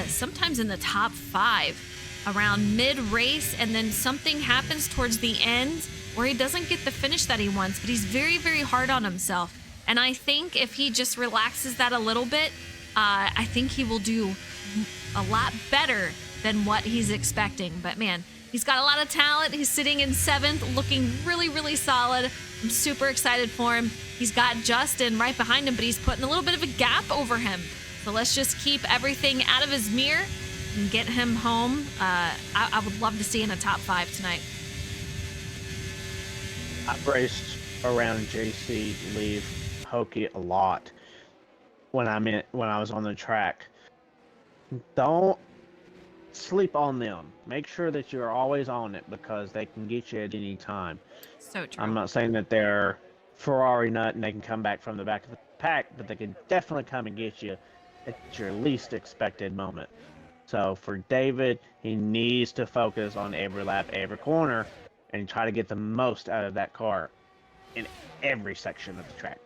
sometimes in the top 5 around mid-race, and then something happens towards the end where he doesn't get the finish that he wants, but he's very, very hard on himself. And I think if he just relaxes that a little bit, I think he will do a lot better than what he's expecting. But man, he's got a lot of talent. He's sitting in 7th, looking really, really solid. I'm super excited for him. He's got Justin right behind him, but he's putting a little bit of a gap over him. So let's just keep everything out of his mirror and get him home. I would love to see in a top 5 tonight. I've raced around JC Leaf Hokey a lot when I was on the track. Don't sleep on them. Make sure that you're always on it, because they can get you at any time. So true. I'm not saying that they're Ferrari nut and they can come back from the back of the pack, but they can definitely come and get you at your least expected moment. So for David, he needs to focus on every lap, every corner, and try to get the most out of that car in every section of the track.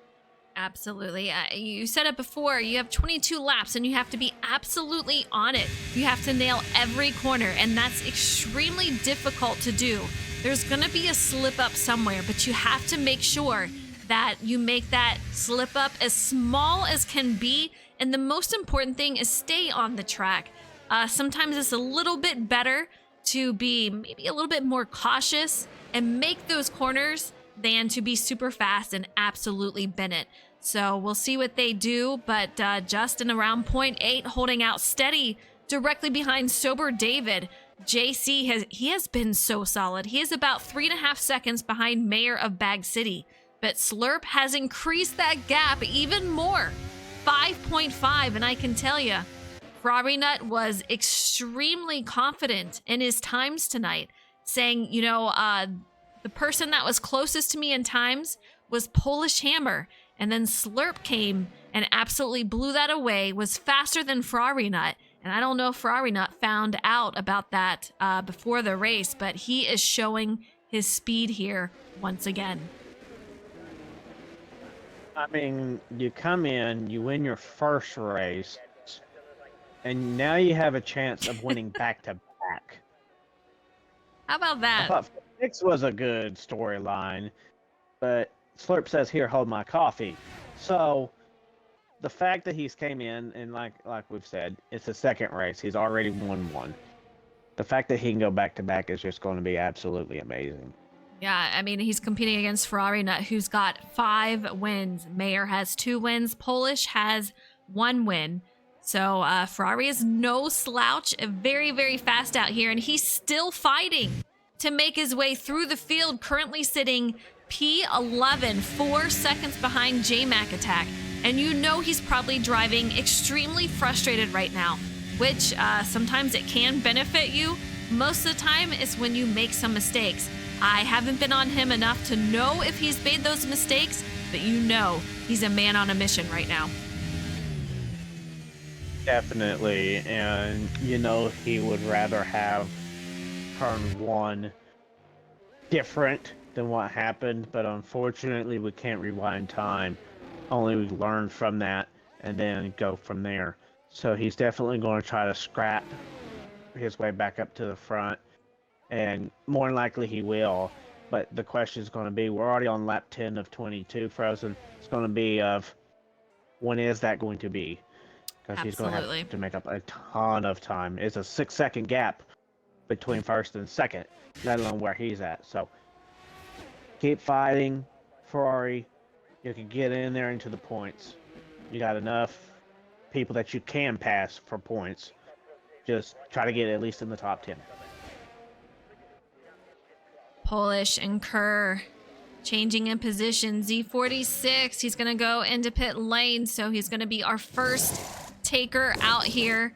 Absolutely. You said it before, you have 22 laps and you have to be absolutely on it. You have to nail every corner, and that's extremely difficult to do. There's going to be a slip up somewhere, but you have to make sure that you make that slip up as small as can be. And the most important thing is stay on the track. Sometimes it's a little bit better to be maybe a little bit more cautious and make those corners than to be super fast and absolutely bin it. So we'll see what they do, but Justin around 0.8 holding out steady directly behind sober David. JC has been so solid. He is about 3.5 seconds behind Mayor of Bag City, but Slurp has increased that gap even more, 5.5. And I can tell you, Ferrari Nut was extremely confident in his times tonight, saying, you know, the person that was closest to me in times was Polish Hammer. And then Slurp came and absolutely blew that away, was faster than Ferrari Nut. And I don't know if Ferrari Nut found out about that before the race, but he is showing his speed here once again. I mean, you come in, you win your first race, and now you have a chance of winning back-to-back. How about that? I thought Phoenix was a good storyline, but Slurp says, "Here, hold my coffee." So the fact that he's came in, and like we've said, it's the second race. He's already won one. The fact that he can go back-to-back is just going to be absolutely amazing. Yeah, I mean, he's competing against Ferrari Nut, who's got 5 wins. Mayor has 2 wins. Polish has 1 win. So Ferrari is no slouch, very, very fast out here, and he's still fighting to make his way through the field, currently sitting P11, 4 seconds behind J-Mac Attack. And you know he's probably driving extremely frustrated right now, which sometimes it can benefit you. Most of the time it's when you make some mistakes. I haven't been on him enough to know if he's made those mistakes, but you know he's a man on a mission right now. Definitely, and you know he would rather have turn one different than what happened, but unfortunately we can't rewind time. Only we learn from that and then go from there. So he's definitely going to try to scrap his way back up to the front, and more than likely he will. But the question is going to be, we're already on lap 10 of 22, Frozen. It's going to be of, when is that going to be? Because he's going to Absolutely. have to make up a ton of time. It's a 6-second gap between first and second, let alone where he's at. So keep fighting, Ferrari. You can get in there into the points. You got enough people that you can pass for points. Just try to get at least in the top 10. Polish and Kerr changing in position. Z46, he's going to go into pit lane, so he's going to be our first taker out here.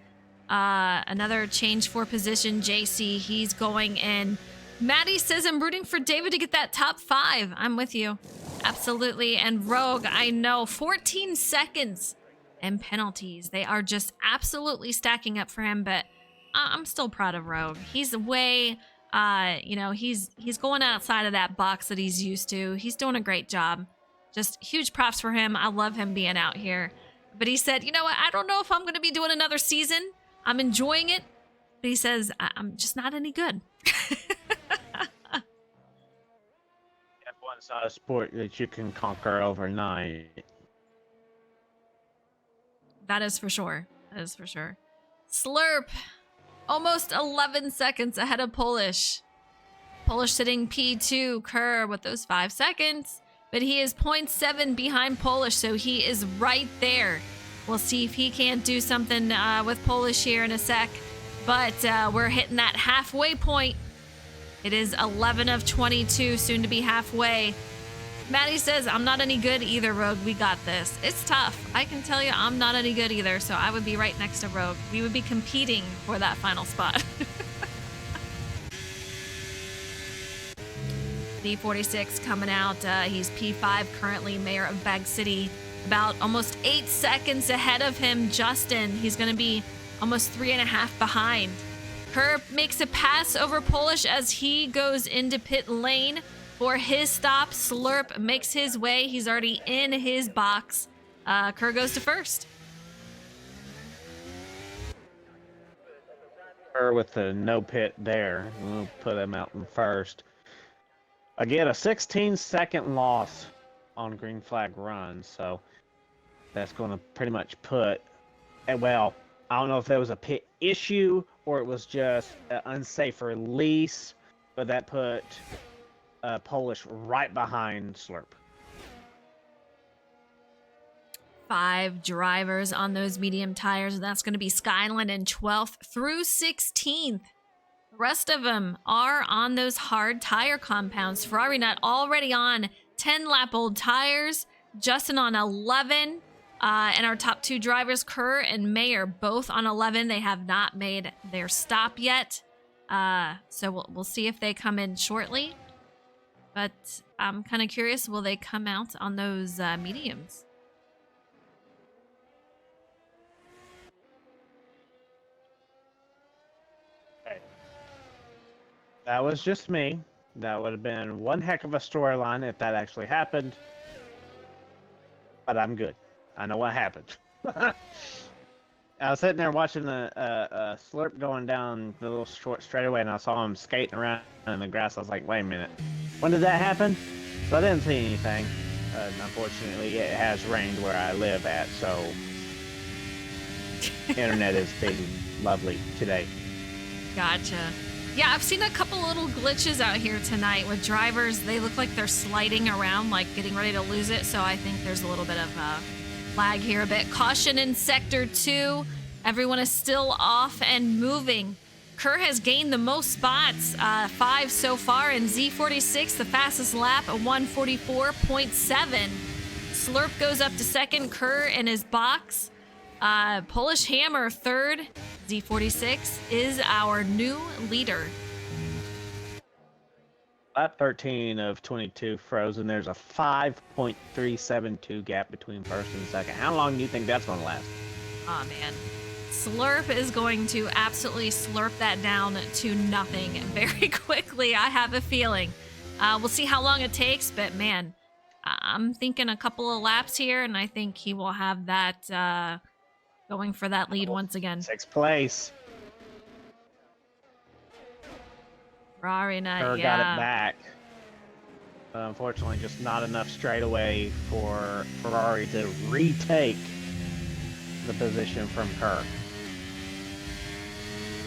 Another change for position. JC, he's going in. Maddie says, I'm rooting for David to get that top 5. I'm with you. Absolutely. And Rogue, I know, 14 seconds and penalties. They are just absolutely stacking up for him, but I'm still proud of Rogue. He's way, he's going outside of that box that he's used to. He's doing a great job. Just huge props for him. I love him being out here. But he said, you know what? I don't know if I'm going to be doing another season. I'm enjoying it. But he says, I'm just not any good. F1's not a sport that you can conquer overnight. That is for sure. That is for sure. Slurp, almost 11 seconds ahead of Polish. Polish sitting P2, Kerr with those 5 seconds. But he is 0.7 behind Polish, so he is right there. We'll see if he can't do something with Polish here in a sec. But we're hitting that halfway point. It is 11 of 22, soon to be halfway. Maddie says, I'm not any good either, Rogue. We got this. It's tough. I can tell you I'm not any good either, so I would be right next to Rogue. We would be competing for that final spot. D46 coming out. He's P5 currently, mayor of Bag City. About almost 8 seconds ahead of him, Justin. He's going to be almost 3.5 behind. Kerr makes a pass over Polish as he goes into pit lane for his stop. Slurp makes his way. He's already in his box. Kerr goes to first. Kerr with the no pit there. We'll put him out in first. Again, a 16-second loss on green flag run, so that's going to pretty much put, well, I don't know if there was a pit issue or it was just an unsafe release, but that put Polish right behind Slurp. 5 drivers on those medium tires, and that's going to be Skyline in 12th through 16th. The rest of them are on those hard tire compounds. Ferrari Nut already on 10-lap-old tires. Justin on 11. And our top 2 drivers, Kerr and Mayer, both on 11. They have not made their stop yet. So we'll see if they come in shortly. But I'm kind of curious, will they come out on those mediums? That was just me. That would have been one heck of a storyline if that actually happened. But I'm good. I know what happened. I was sitting there watching the Slurp going down the little short straightaway, and I saw him skating around in the grass. I was like, wait a minute. When did that happen? So I didn't see anything. Unfortunately, it has rained where I live at, so internet is being lovely today. Gotcha. Yeah, I've seen a couple little glitches out here tonight with drivers. They look like they're sliding around, like getting ready to lose it. So I think there's a little bit of lag here a bit. Caution in Sector 2. Everyone is still off and moving. Kerr has gained the most spots, 5 so far, and Z46, the fastest lap, at 144.7. Slurp goes up to second, Kerr in his box. Polish Hammer third. Z46 is our new leader. Lap 13 of 22 Frozen. There's a 5.372 gap between first and second. How long do you think that's going to last? Oh, man. Slurp is going to absolutely slurp that down to nothing very quickly. I have a feeling. We'll see how long it takes, but man, I'm thinking a couple of laps here, and I think he will have that going for that lead once again. 6th place. Ferrari nut, Kerr yeah. got it back. Unfortunately, just not enough straightaway for Ferrari to retake the position from Kerr.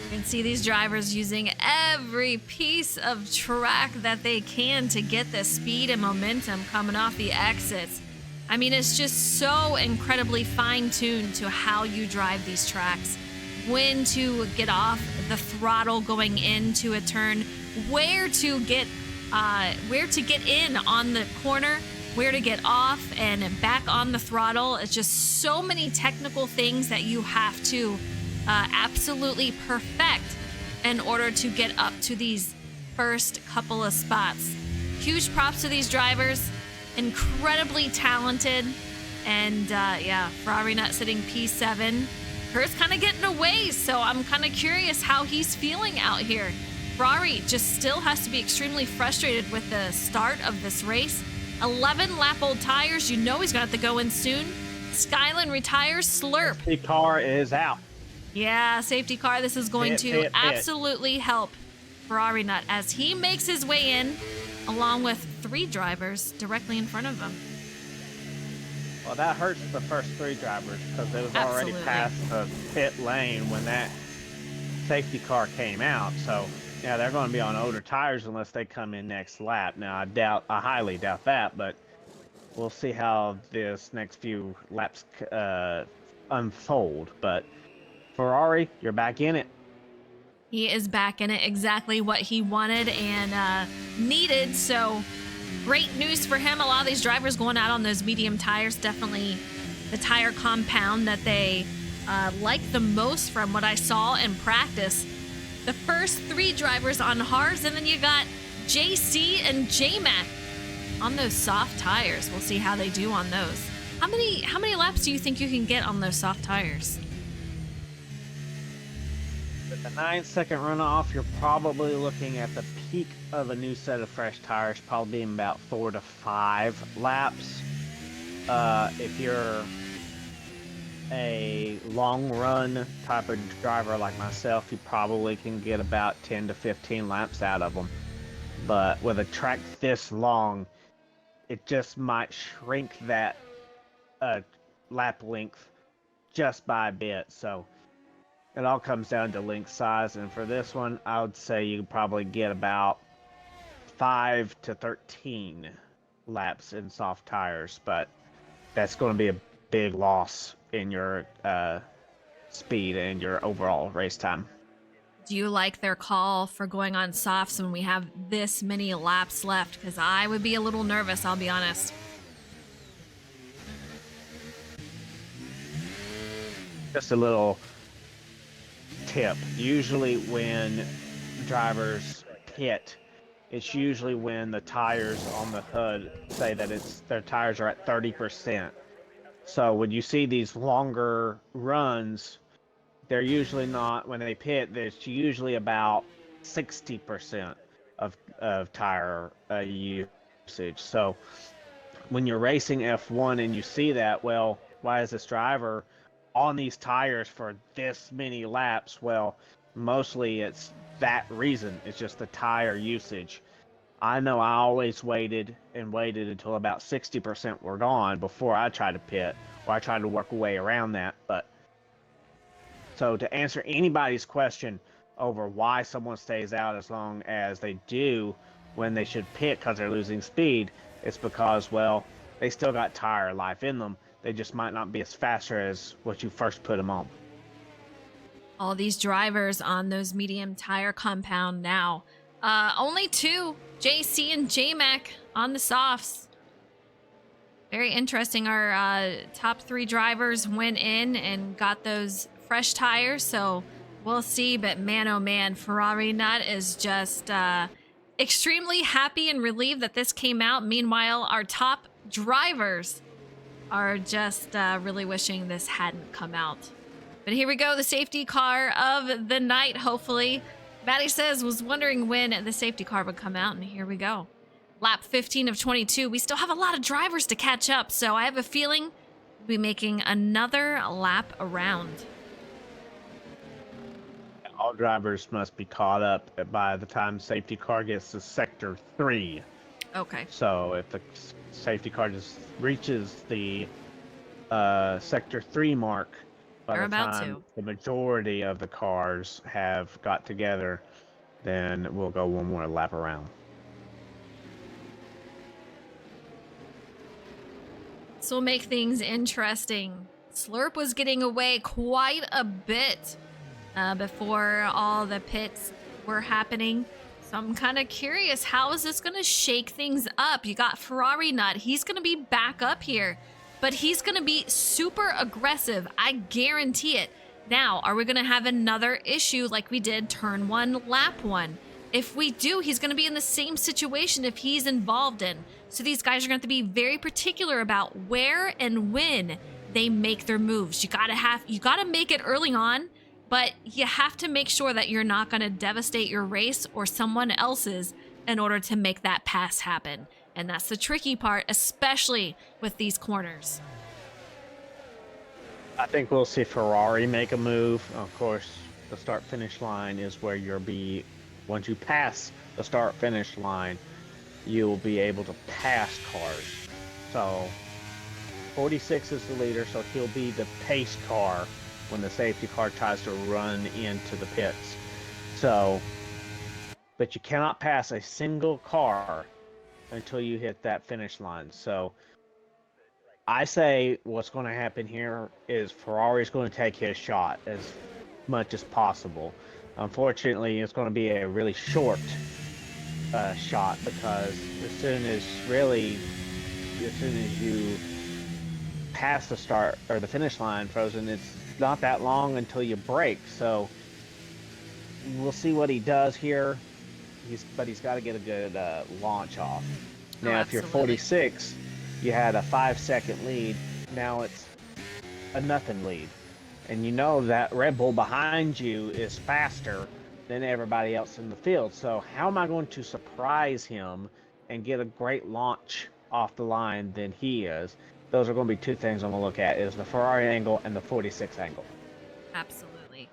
You can see these drivers using every piece of track that they can to get the speed and momentum coming off the exits. I mean, it's just so incredibly fine-tuned to how you drive these tracks. When to get off the throttle going into a turn, where to get in on the corner, where to get off and back on the throttle. It's just so many technical things that you have to absolutely perfect in order to get up to these first couple of spots. Huge props to these drivers, incredibly talented, and yeah, Ferrari nut sitting P7. Kerr's kind of getting away, so I'm kind of curious how he's feeling out here. Ferrari just still has to be extremely frustrated with the start of this race. 11 lap old tires, you know he's gonna have to go in soon. Skyline retires, Slurp. The car is out. Yeah, safety car. This is going to absolutely help Ferrari nut as he makes his way in along with 3 drivers directly in front of him. Well, that hurts the first 3 drivers because it was already past the pit lane when that safety car came out. So, yeah, they're going to be on older tires unless they come in next lap. Now, I highly doubt that, but we'll see how this next few laps unfold. But Ferrari, you're back in it. He is back in it, exactly what he wanted and needed. So great news for him. A lot of these drivers going out on those medium tires, definitely the tire compound that they like the most from what I saw in practice. The first 3 drivers on hards, and then you got JC and JMac on those soft tires. We'll see how they do on those. How many laps do you think you can get on those soft tires? With the 9-second runoff, you're probably looking at the peak of a new set of fresh tires, probably being about 4 to 5 laps. If you're a long run type of driver like myself, you probably can get about 10 to 15 laps out of them. But with a track this long, it just might shrink that lap length just by a bit. So it all comes down to link size, and for this one, I would say you could probably get about 5 to 13 laps in soft tires, but that's going to be a big loss in your speed and your overall race time. Do you like their call for going on softs when we have this many laps left? Because I would be a little nervous, I'll be honest. Just a little tip. Usually when drivers pit, it's usually when the tires on the hood say that their tires are at 30%. So when you see these longer runs, they're usually not, when they pit, there's usually about 60% of tire usage. So when you're racing F1 and you see that, well, why is this driver on these tires for this many laps? Well, mostly it's that reason. It's just the tire usage. I know I always waited until about 60% were gone before I tried to pit, or I tried to work a way around that. But so to answer anybody's question over why someone stays out as long as they do when they should pit because they're losing speed, it's because, well, they still got tire life in them. They just might not be as faster as what you first put them on. All these drivers on those medium tire compound now. Only 2, JC and JMac on the softs. Very interesting. Our top 3 drivers went in and got those fresh tires, so we'll see. But man, oh man, Ferrari nut is just extremely happy and relieved that this came out. Meanwhile, our top drivers are just really wishing this hadn't come out. But here we go, the safety car of the night, hopefully. Maddie says, was wondering when the safety car would come out, and here we go. Lap 15 of 22. We still have a lot of drivers to catch up, so I have a feeling we'll be making another lap around. All drivers must be caught up by the time safety car gets to sector 3. Okay. So if the safety car just reaches the sector 3 mark, by They're the about time to. the majority of the cars have got together, then we'll go one more lap around. This will make things interesting. Slurp was getting away quite a bit before all the pits were happening. So I'm kind of curious, how is this going to shake things up? You got Ferrari Nut. He's going to be back up here, but he's going to be super aggressive. I guarantee it. Now, are we going to have another issue like we did turn 1, lap 1? If we do, he's going to be in the same situation if he's involved in. So these guys are going to have to be very particular about where and when they make their moves. You gotta make it early on, but you have to make sure that you're not going to devastate your race or someone else's in order to make that pass happen. And that's the tricky part, especially with these corners. I think we'll see Ferrari make a move. Of course, the start-finish line is where once you pass the start-finish line, you'll be able to pass cars. So 46 is the leader, so he'll be the pace car when the safety car tries to run into the pits. So, but you cannot pass a single car until you hit that finish line. So I say what's going to happen here is Ferrari's going to take his shot as much as possible. Unfortunately, it's going to be a really short shot, because as soon as you pass the start or the finish line, Frozen, it's not that long until you break. So we'll see what he does here. But he's got to get a good launch off. Now, if you're 46, you had a 5-second lead. Now it's a nothing lead. And you know that Red Bull behind you is faster than everybody else in the field. So how am I going to surprise him and get a great launch off the line than he is? Those are going to be two things I'm going to look at, is the Ferrari angle and the 46 angle. Absolutely.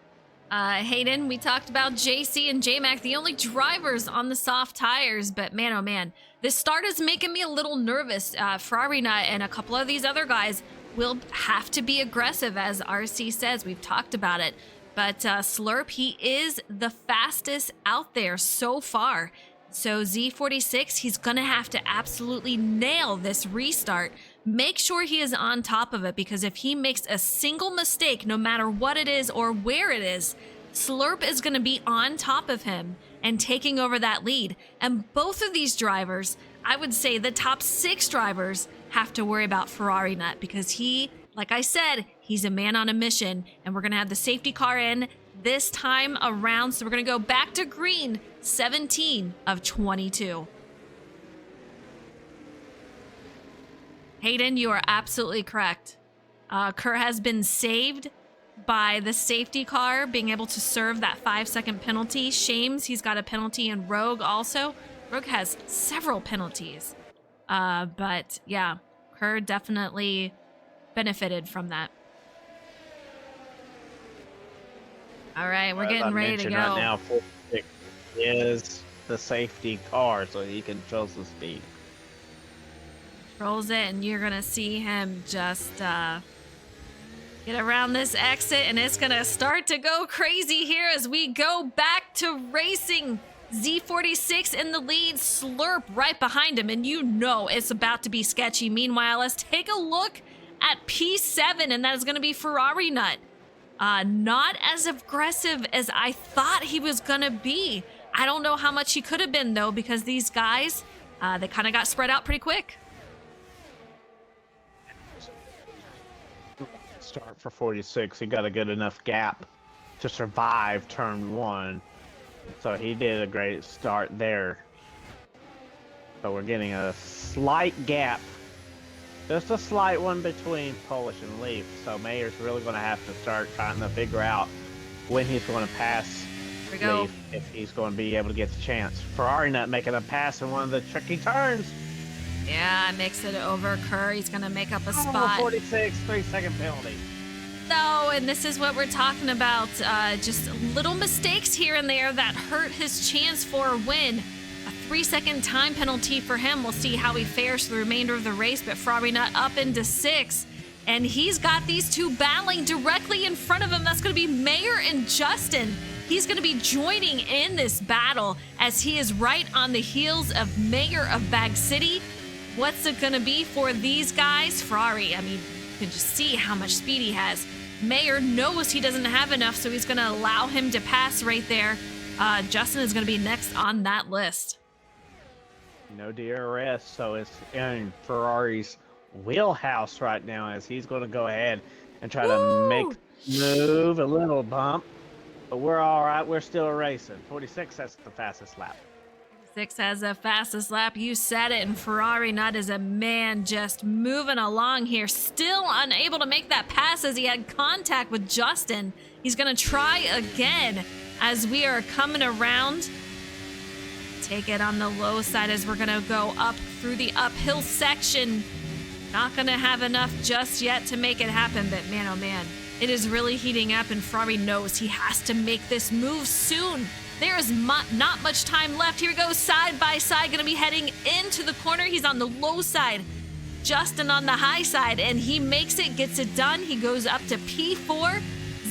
Hayden, we talked about JC and JMac, the only drivers on the soft tires, but man, oh man, this start is making me a little nervous. Ferrari Nut and a couple of these other guys will have to be aggressive, as RC says. We've talked about it. But Slurp, he is the fastest out there so far. So Z46, he's going to have to absolutely nail this restart. Make sure he is on top of it, because if he makes a single mistake, no matter what it is or where it is, Slurp is going to be on top of him and taking over that lead. And both of these drivers, I would say the top 6 drivers, have to worry about Ferrari Nut, because he, like I said, he's a man on a mission, and we're going to have the safety car in this time around. So we're going to go back to green, 17 of 22. Hayden, you are absolutely correct. Kerr has been saved by the safety car being able to serve that 5-second penalty. Shames, he's got a penalty, and Rogue also. Rogue has several penalties. But yeah, Kerr definitely benefited from that. All right, we're getting ready to go. Right now, 46 is the safety car, so he controls the speed. Rolls it, and you're going to see him just get around this exit, and it's going to start to go crazy here as we go back to racing. Z46 in the lead, Slurp right behind him, and you know it's about to be sketchy. Meanwhile, let's take a look at P7, and that is going to be Ferrari Nut. Not as aggressive as I thought he was going to be. I don't know how much he could have been, though, because these guys, they kind of got spread out pretty quick. Start for 46, he got a good enough gap to survive turn 1. So he did a great start there. So we're getting a slight gap Just a slight one between Polish and Leaf, so Mayer's really going to have to start trying to figure out when he's going to pass Here we go. Leaf, if he's going to be able to get the chance. Ferrari not making a pass in one of the tricky turns. Yeah, makes it over Kerr. He's going to make up a Oh, spot. 46, 3-second penalty. No, and this is what we're talking about. Just little mistakes here and there that hurt his chance for a win. A 3-second time penalty for him. We'll see how he fares for the remainder of the race, but Ferrari not up into 6. And he's got these two battling directly in front of him. That's going to be Mayer and Justin. He's going to be joining in this battle as he is right on the heels of Mayer of Bag City. What's it going to be for these guys? Ferrari, I mean, you can just see how much speed he has. Mayer knows he doesn't have enough, so he's going to allow him to pass right there. Justin is going to be next on that list. No DRS, so it's in Ferrari's wheelhouse right now as he's going to go ahead and try to make move a little bump. But we're all right. We're still racing. 46, that's the fastest lap. 6 has the fastest lap. You said it, and Ferrari not as a man just moving along here. Still unable to make that pass as he had contact with Justin. He's going to try again as we are coming around. Take it on the low side as we're going to go up through the uphill section. Not going to have enough just yet to make it happen, but man, oh man, it is really heating up, and Ferrari knows he has to make this move soon. There is not much time left. Here we go, side by side, going to be heading into the corner. He's on the low side, Justin on the high side, and he makes it, gets it done. He goes up to P4.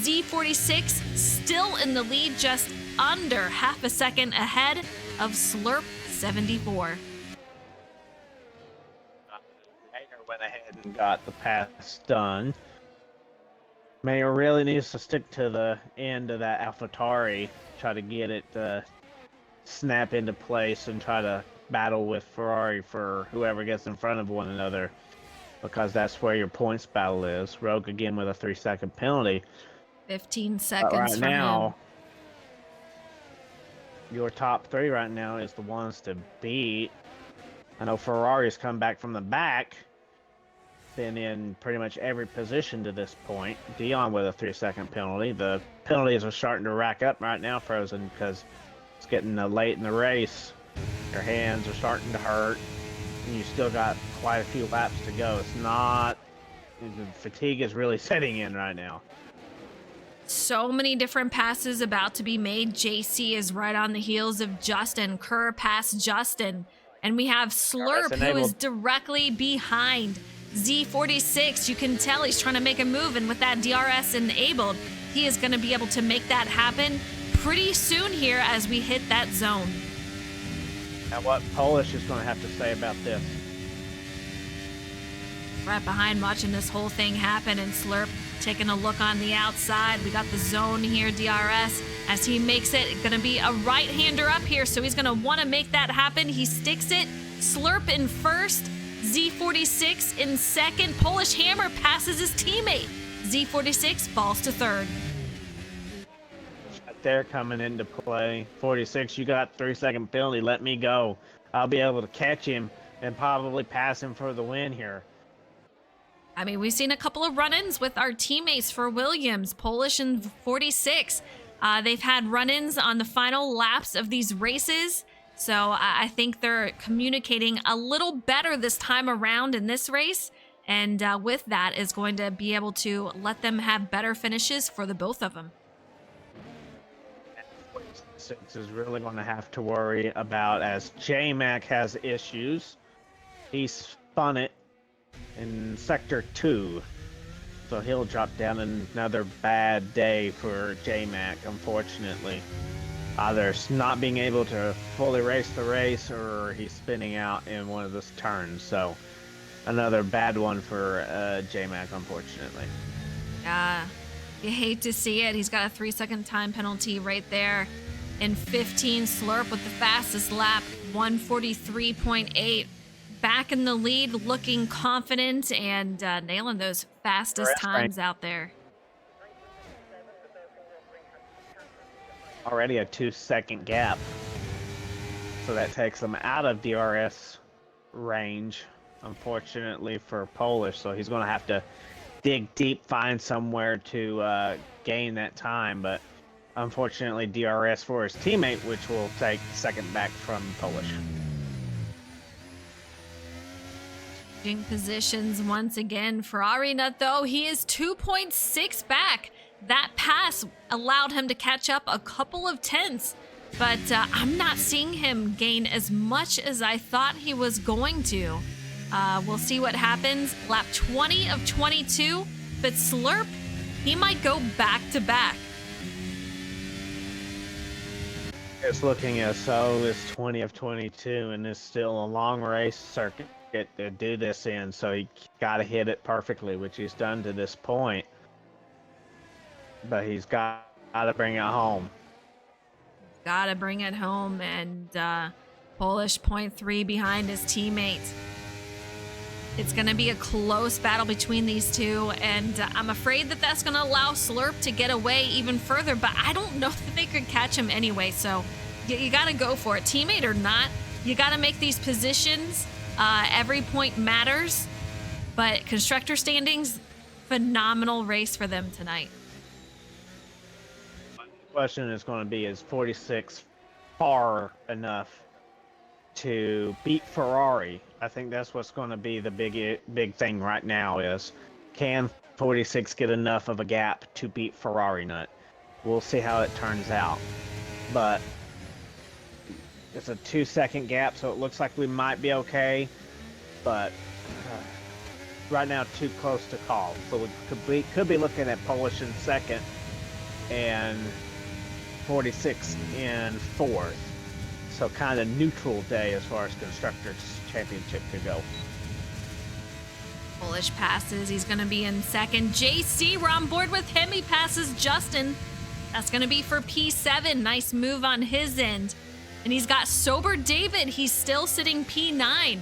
Z46 still in the lead, just under half a second ahead of Slurp 74. Mayer went ahead and got the pass done. Mayer really needs to stick to the end of that AlphaTauri, try to get it snap into place and try to battle with Ferrari for whoever gets in front of one another, because that's where your points battle is. Rogue again with a 3-second penalty. 15 seconds right for now, your top 3 right now is the ones to beat. I know Ferrari's come back from the back, been in pretty much every position to this point. Dion with a 3-second penalty. The penalties are starting to rack up right now, Frozen, because it's getting late in the race. Your hands are starting to hurt, and you still got quite a few laps to go. It's not... Fatigue is really setting in right now. So many different passes about to be made. JC is right on the heels of Justin. Kerr past Justin. And we have Slurp, who is directly behind Z46. You can tell he's trying to make a move, and with that DRS enabled, he is going to be able to make that happen pretty soon here as we hit that zone. Now what Polish is going to have to say about this? Right behind watching this whole thing happen, and Slurp taking a look on the outside. We got the zone here, DRS, as he makes it. Going to be a right-hander up here, so he's going to want to make that happen. He sticks it. Slurp in first, Z46 in second. Polish Hammer passes his teammate. Z46 falls to third. They're coming into play. 46, you got 3-second penalty. Let me go. I'll be able to catch him and probably pass him for the win here. I mean, we've seen a couple of run-ins with our teammates for Williams, Polish and 46. They've had run-ins on the final laps of these races. So I think they're communicating a little better this time around in this race. And with that is going to be able to let them have better finishes for the both of them. 46 is really going to have to worry about, as J-Mac has issues. He spun it in Sector 2. So he'll drop down. Another bad day for J-Mac, unfortunately. Either not being able to fully race the race, or he's spinning out in one of those turns. So another bad one for J-Mac, unfortunately. Yeah, you hate to see it. He's got a 3-second time penalty right there. In 15, Slurp with the fastest lap, 143.8. Back in the lead, looking confident and nailing those fastest times out there. Already a 2-second gap. So that takes them out of DRS range unfortunately for Polish, so he's going to have to dig deep, find somewhere to gain that time. But unfortunately, DRS for his teammate, which will take second back from Polish. Changing positions once again. Ferrari Nut, though, he is 2.6 back. That pass allowed him to catch up a couple of tenths, but I'm not seeing him gain as much as I thought he was going to. We'll see what happens. Lap 20 of 22, but Slurp, he might go back to back. It's looking as though it's 20 of 22, and it's still a long race circuit to do this in, so he got to hit it perfectly, which he's done to this point. But he's got to bring it home. Got to bring it home, and Polish 0.3 behind his teammates. It's going to be a close battle between these two, and I'm afraid that that's going to allow Slurp to get away even further, but I don't know that they could catch him anyway, so you got to go for it. Teammate or not, you got to make these positions. Every point matters, but constructor standings, phenomenal race for them tonight. The question is going to be, is 46 far enough to beat Ferrari? I think that's what's going to be the big thing right now, is can 46 get enough of a gap to beat Ferrari Nut? We'll see how it turns out. But it's a 2-second gap, so it looks like we might be okay. But right now, too close to call. So we could be looking at Polish in second and 46 in fourth. So kind of neutral day as far as Constructors Championship could go. Polish passes. He's going to be in second. JC, we're on board with him. He passes Justin. That's going to be for P7. Nice move on his end. And he's got Sober David. He's still sitting P9.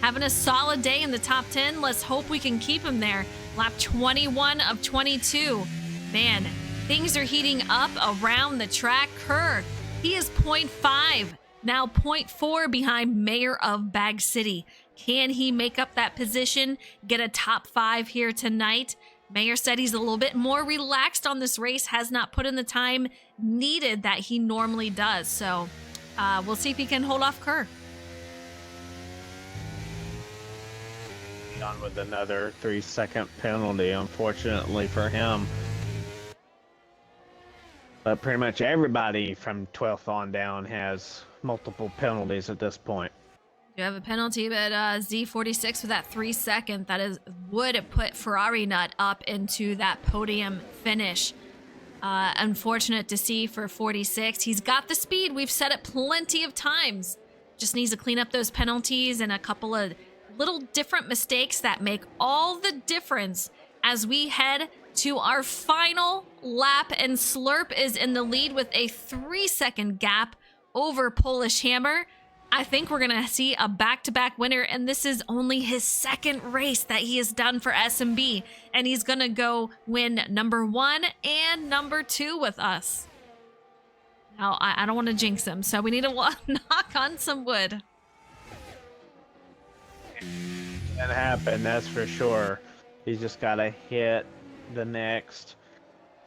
Having a solid day in the top 10. Let's hope we can keep him there. Lap 21 of 22. Man, things are heating up around the track. Kerr, he is 0.5. Now 0.4 behind Mayor of Bag City. Can he make up that position? Get a top 5 here tonight? Mayor said he's a little bit more relaxed on this race. Has not put in the time needed that he normally does. So we'll see if he can hold off Kerr. On with another 3-second penalty, unfortunately for him. But pretty much everybody from 12th on down has multiple penalties at this point. You have a penalty, but Z46 with that 3 second, that would put Ferrari Nut up into that podium finish. Unfortunate to see for 46. He's got the speed. We've said it plenty of times. Just needs to clean up those penalties and a couple of little different mistakes that make all the difference as we head to our final lap, and Slurp is in the lead with a 3-second gap over Polish Hammer. I think we're gonna see a back-to-back winner, and this is only his second race that he has done for SnB, and he's gonna go win number 1 and number 2 with us. Now, I don't want to jinx him, so we need to knock on some wood. That happened, that's for sure. He's just got to hit the next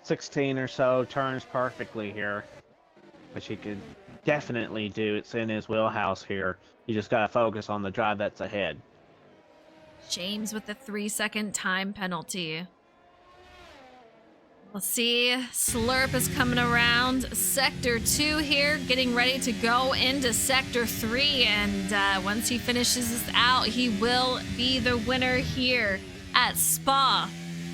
16 or so turns perfectly here, which he could definitely do. It's in his wheelhouse here. You just got to focus on the drive that's ahead. James with the 3-second time penalty. We'll see. Slurp is coming around Sector 2 here, getting ready to go into Sector 3. And once he finishes this out, he will be the winner here at Spa.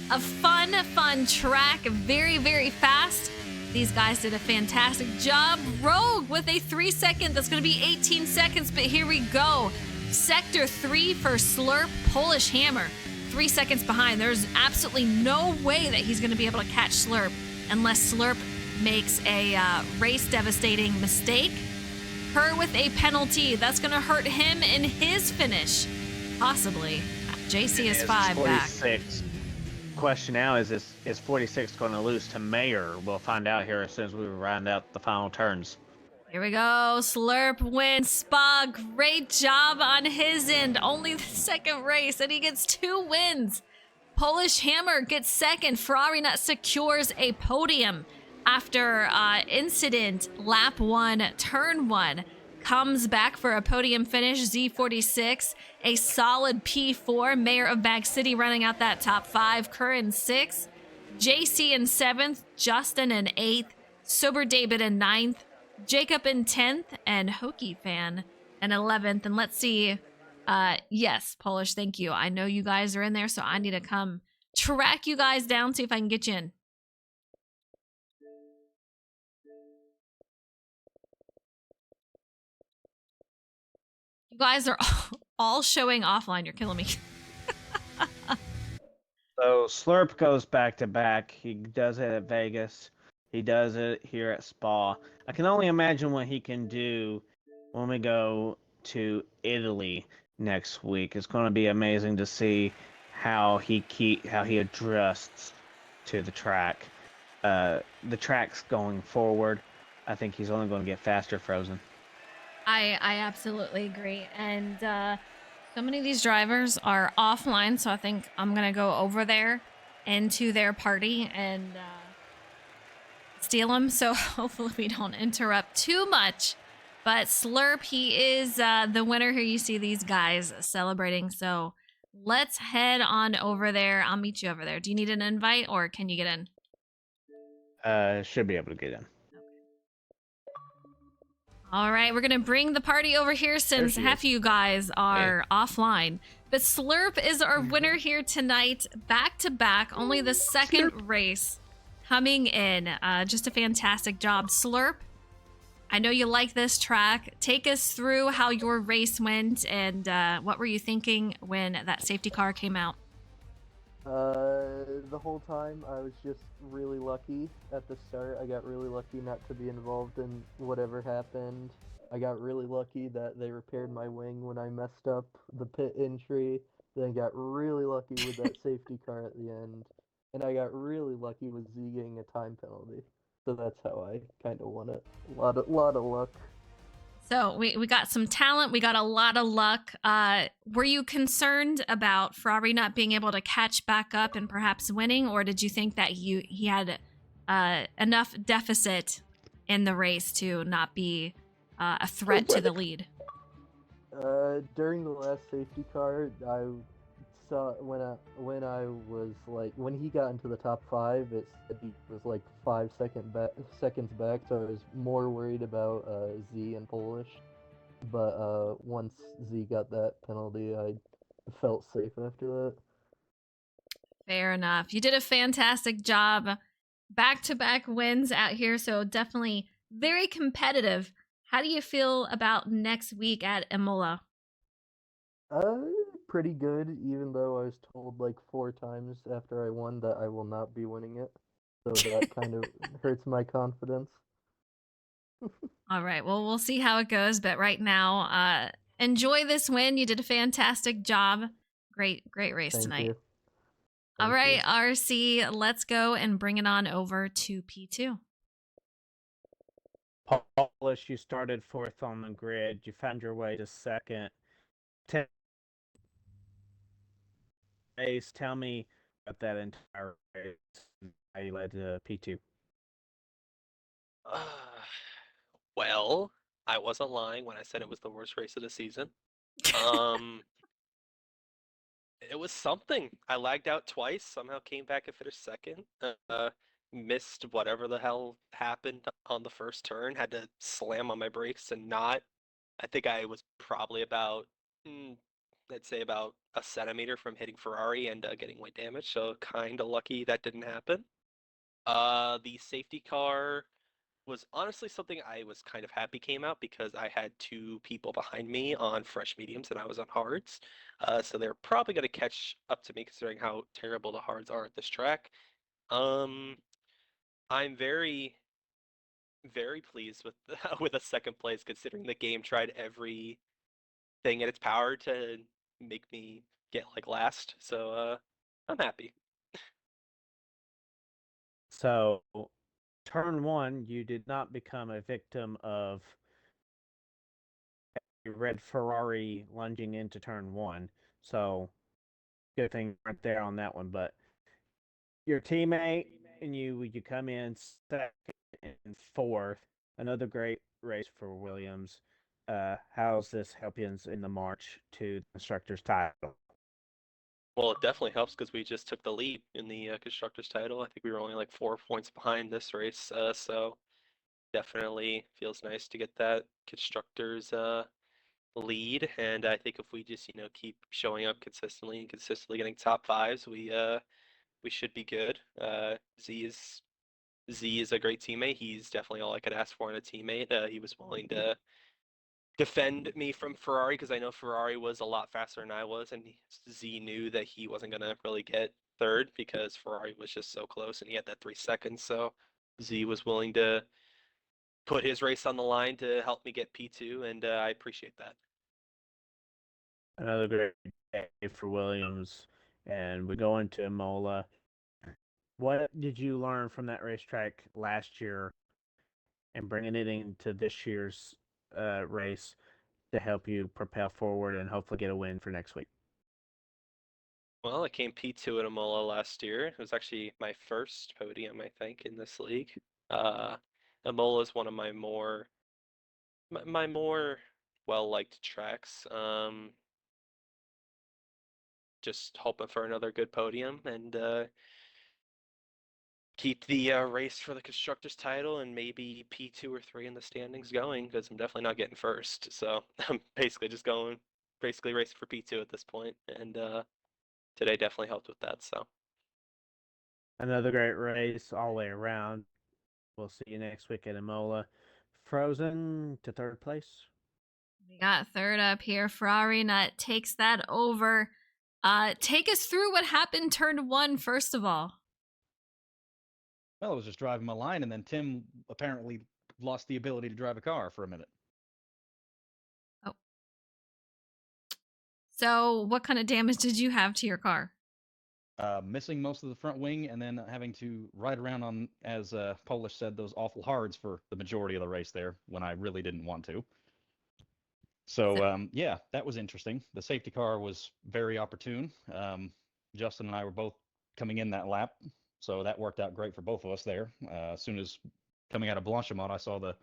A fun track, very, very fast. These guys did a fantastic job. Rogue with a 3-second. That's going to be 18 seconds, but here we go. Sector 3 for Slurp. Polish Hammer, 3 seconds behind. There's absolutely no way that he's going to be able to catch Slurp unless Slurp makes a race-devastating mistake. Kerr with a penalty. That's going to hurt him in his finish. Possibly. JC is 5 back. Question now is 46 going to lose to Mayor? We'll find out here as soon as we round out the final turns. Here we go. Slurp wins Spa. Great job on his end. Only the second race, and he gets 2 wins. Polish Hammer gets second. Ferrari Nut secures a podium after incident. Lap 1, turn 1. Comes back for a podium finish. Z46, a solid P4. Mayor of Bag City running out that top 5. Kerr in 6th. JC in 7th. Justin in 8th. Sober David in 9th. Jacob in 10th. And Hokey Fan in 11th. And let's see. Yes, Polish, thank you. I know you guys are in there, so I need to come track you guys down, see if I can get you in. You guys are all showing offline. You're killing me. So Slurp goes back to back. He does it at Vegas. He does it here at Spa. I can only imagine what he can do when we go to Italy next week. It's going to be amazing to see how he adjusts to the track. The track's going forward. I think he's only going to get faster, Frozen. I absolutely agree. And so many of these drivers are offline, so I think I'm gonna go over there into their party and steal them. So hopefully we don't interrupt too much. But Slurp, he is the winner here. You see these guys celebrating. So let's head on over there. I'll meet you over there. Do you need an invite or can you get in? Should be able to get in. All right, we're gonna bring the party over here since half of you guys are offline. But Slurp is our winner here tonight, back to back. Only the second race coming in. Just a fantastic job, Slurp. I know you like this track. Take us through how your race went and what were you thinking when that safety car came out? The whole time I was just really lucky at the start. I got really lucky not to be involved in whatever happened. I got really lucky that they repaired my wing when I messed up the pit entry. Then I got really lucky with that safety car at the end. And I got really lucky with Z getting a time penalty. So that's how I kind of won it. A lot of luck. So we got some talent. We got a lot of luck. Were you concerned about Ferrari not being able to catch back up and perhaps winning, or did you think that he had enough deficit in the race to not be a threat to the lead? During the last safety car, I saw when he got into the top 5, it said he was like 5 seconds back, so I was more worried about Z and Polish. But once Z got that penalty, I felt safe after that. Fair enough. You did a fantastic job. Back-to-back wins out here, so definitely very competitive. How do you feel about next week at Imola? Pretty good, even though I was told like 4 times after I won that I will not be winning it. So that kind of hurts my confidence. All right. Well, we'll see how it goes. But right now, enjoy this win. You did a fantastic job. Great race Thank tonight. you. All Thank right, you. RC, let's go and bring it on over to P2. Polish, you started 4th on the grid. You found your way to 2nd. Race. Tell me about that entire race. How you led to P2. Uh, well, I wasn't lying when I said it was the worst race of the season. It was something. I lagged out twice, somehow came back and finished second. Missed whatever the hell happened on the first turn, had to slam on my brakes and not. I think I was probably about, I'd say about a centimeter from hitting Ferrari and getting weight damage, so kind of lucky that didn't happen. The safety car was honestly something I was kind of happy came out because I had 2 people behind me on fresh mediums and I was on hards. So they're probably going to catch up to me considering how terrible the hards are at this track. I'm very, very pleased with with a second place considering the game tried everything in its power to make me get like last. So I'm happy. So turn one, you did not become a victim of a red Ferrari lunging into turn one. So good thing right there on that one. But your teammate and you come in second and fourth. Another great race for Williams. How's this help you in the march to the constructors' title? Well, it definitely helps because we just took the lead in the constructors title. I think we were only like 4 points behind this race, so definitely feels nice to get that constructors lead. And I think if we just keep showing up consistently and consistently getting top fives, we should be good. Z is a great teammate. He's definitely all I could ask for in a teammate. He was willing to defend me from Ferrari because I know Ferrari was a lot faster than I was, and Z knew that he wasn't gonna really get third because Ferrari was just so close and he had that 3 seconds. So Z was willing to put his race on the line to help me get P2, and I appreciate that. Another great day for Williams, and we go into Imola. What did you learn from that racetrack last year and bringing it into this year's race to help you propel forward and hopefully get a win for next week? Well, I came P2 at Imola last year. It was actually my first podium, I think, in this league. Uh, Imola is one of my more well-liked tracks. Just hoping for another good podium and keep the race for the constructors title and maybe P2 or 3 in the standings going because I'm definitely not getting first. So I'm basically just going basically racing for P2 at this point, and today definitely helped with that. So Another great race all the way around. We'll see you next week at Imola. Frozen to third place. We got third up here. Ferrari Nut takes that over. Take us through what happened turn one, first of all. Well, I was just driving my line, and then Tim apparently lost the ability to drive a car for a minute. Oh. So, what kind of damage did you have to your car? Missing most of the front wing, and then having to ride around on, as Polish said, those awful hards for the majority of the race there when I really didn't want to. So, yeah, that was interesting. The safety car was very opportune. Justin and I were both coming in that lap, so that worked out great for both of us there. As soon as coming out of Blanchimont, I saw the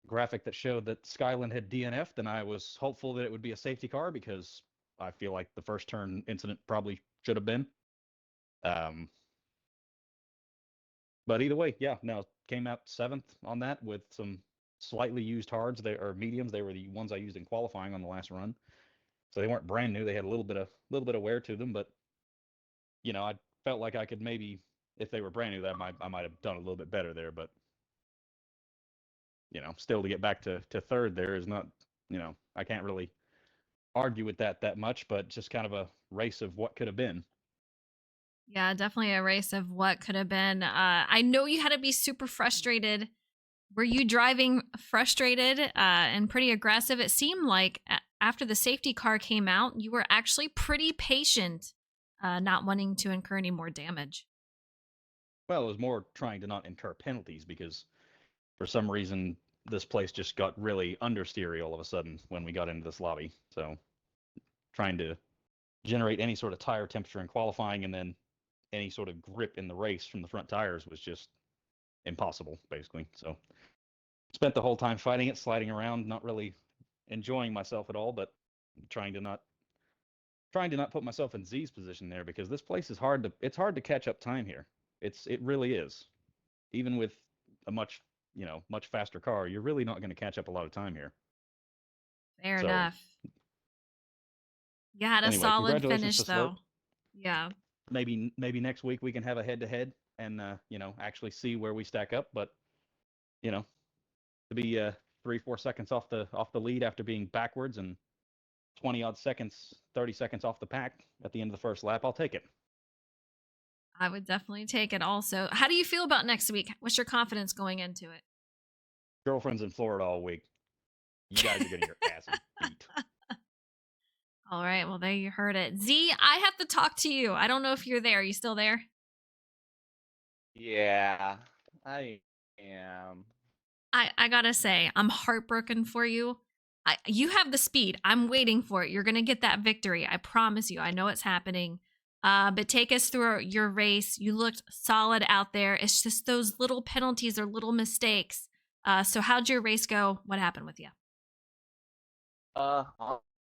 graphic that showed that Skyland had DNF'd, and I was hopeful that it would be a safety car because I feel like the first turn incident probably should have been. But either way, yeah, no, came out 7th on that with some slightly used hards, or mediums. They were the ones I used in qualifying on the last run, so they weren't brand new. They had a little bit of wear to them, but I felt like I could maybe, if they were brand new, that I might have done a little bit better there. But still to get back to third there is not, I can't really argue with that much, but just kind of a race of what could have been. Yeah, definitely a race of what could have been. I know you had to be super frustrated. Were you driving frustrated and pretty aggressive? It seemed like after the safety car came out, you were actually pretty patient, not wanting to incur any more damage. Well, it was more trying to not incur penalties because for some reason this place just got really understeery all of a sudden when we got into this lobby. So trying to generate any sort of tire temperature in qualifying and then any sort of grip in the race from the front tires was just impossible, basically. So spent the whole time fighting it, sliding around, not really enjoying myself at all, but trying to not put myself in Z's position there because this place is hard to catch up time here. It really is. Even with a much faster car, you're really not going to catch up a lot of time here. Fair enough. You had a anyway, solid congratulations finish, to Slurp. though. Yeah. Maybe next week we can have a head-to-head and actually see where we stack up. But to be 3-4 seconds off the lead after being backwards and 20-odd seconds, 30 seconds off the pack at the end of the first lap, I'll take it. I would definitely take it also. How do you feel about next week? What's your confidence going into it? Girlfriend's in Florida all week. You guys are getting your asses beat. All right, well, there you heard it. Z, I have to talk to you. I don't know if you're there. Are you still there? Yeah, I am. I gotta say, I'm heartbroken for you. You have the speed. I'm waiting for it. You're gonna get that victory. I promise you. I know it's happening. But take us through your race. You looked solid out there. It's just those little penalties or little mistakes. So how'd your race go? What happened with you? Uh,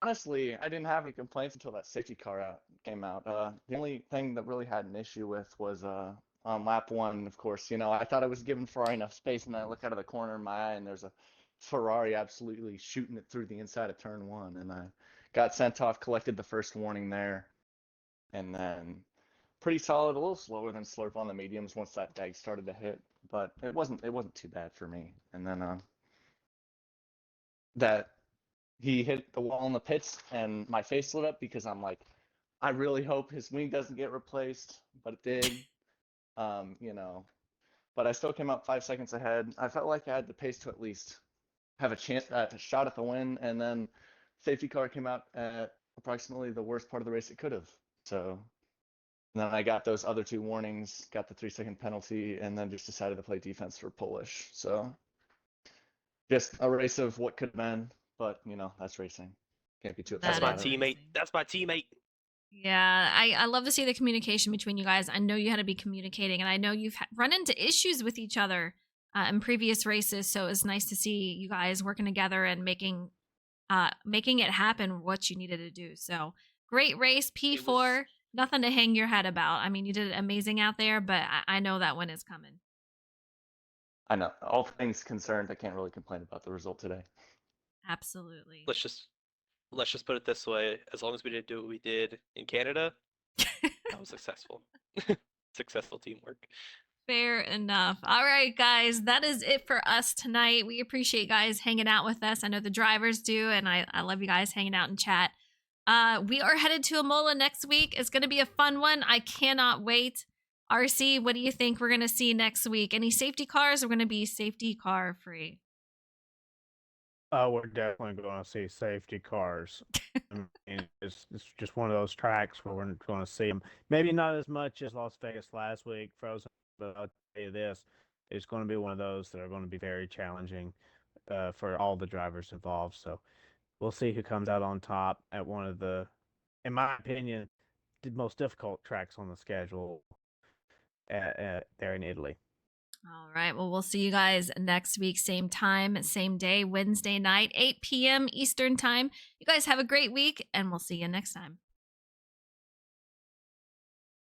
Honestly, I didn't have any complaints until that safety car came out. The only thing that really had an issue with was on lap one, of course. I thought I was giving Ferrari enough space, and then I look out of the corner of my eye, and there's a Ferrari absolutely shooting it through the inside of turn one, and I got sent off, collected the first warning there, and then pretty solid, a little slower than Slurp on the mediums once that dag started to hit, but it wasn't too bad for me. And then that he hit the wall in the pits, and my face lit up because I'm like, I really hope his wing doesn't get replaced, but it did. Um, you know, but I still came up 5 seconds ahead. I felt like I had the pace to at least have a chance, a shot at the win, and then safety car came out at approximately the worst part of the race it could have. So then I got those other two warnings, got the 3 second penalty, and then just decided to play defense for Polish. So just a race of what could have been, but that's racing. Can't be too That's upset That my about is it. teammate. racing. That's my teammate. Yeah, I love to see the communication between you guys. I know you had to be communicating, and I know you've run into issues with each other in previous races. So it's nice to see you guys working together and making it happen what you needed to do. So great race, P4. Nothing to hang your head about. I mean, you did amazing out there, but I know that one is coming. I know. All things concerned, I can't really complain about the result today. Absolutely. Let's just put it this way: as long as we didn't do what we did in Canada, that was successful. Successful teamwork. Fair enough. All right, guys, that is it for us tonight. We appreciate you guys hanging out with us. I know the drivers do, and I love you guys hanging out in chat. We are headed to Imola next week. It's going to be a fun one. I cannot wait. RC, what do you think we're going to see next week? Any safety cars? We're going to be safety car free. We're definitely going to see safety cars. I mean, it's just one of those tracks where we're going to see them. Maybe not as much as Las Vegas last week, Frozen, but I'll tell you this: it's going to be one of those that are going to be very challenging for all the drivers involved. So we'll see who comes out on top at one of the, in my opinion, the most difficult tracks on the schedule there in Italy. All right. Well, we'll see you guys next week, same time, same day, Wednesday night, 8 p.m. Eastern time. You guys have a great week, and we'll see you next time.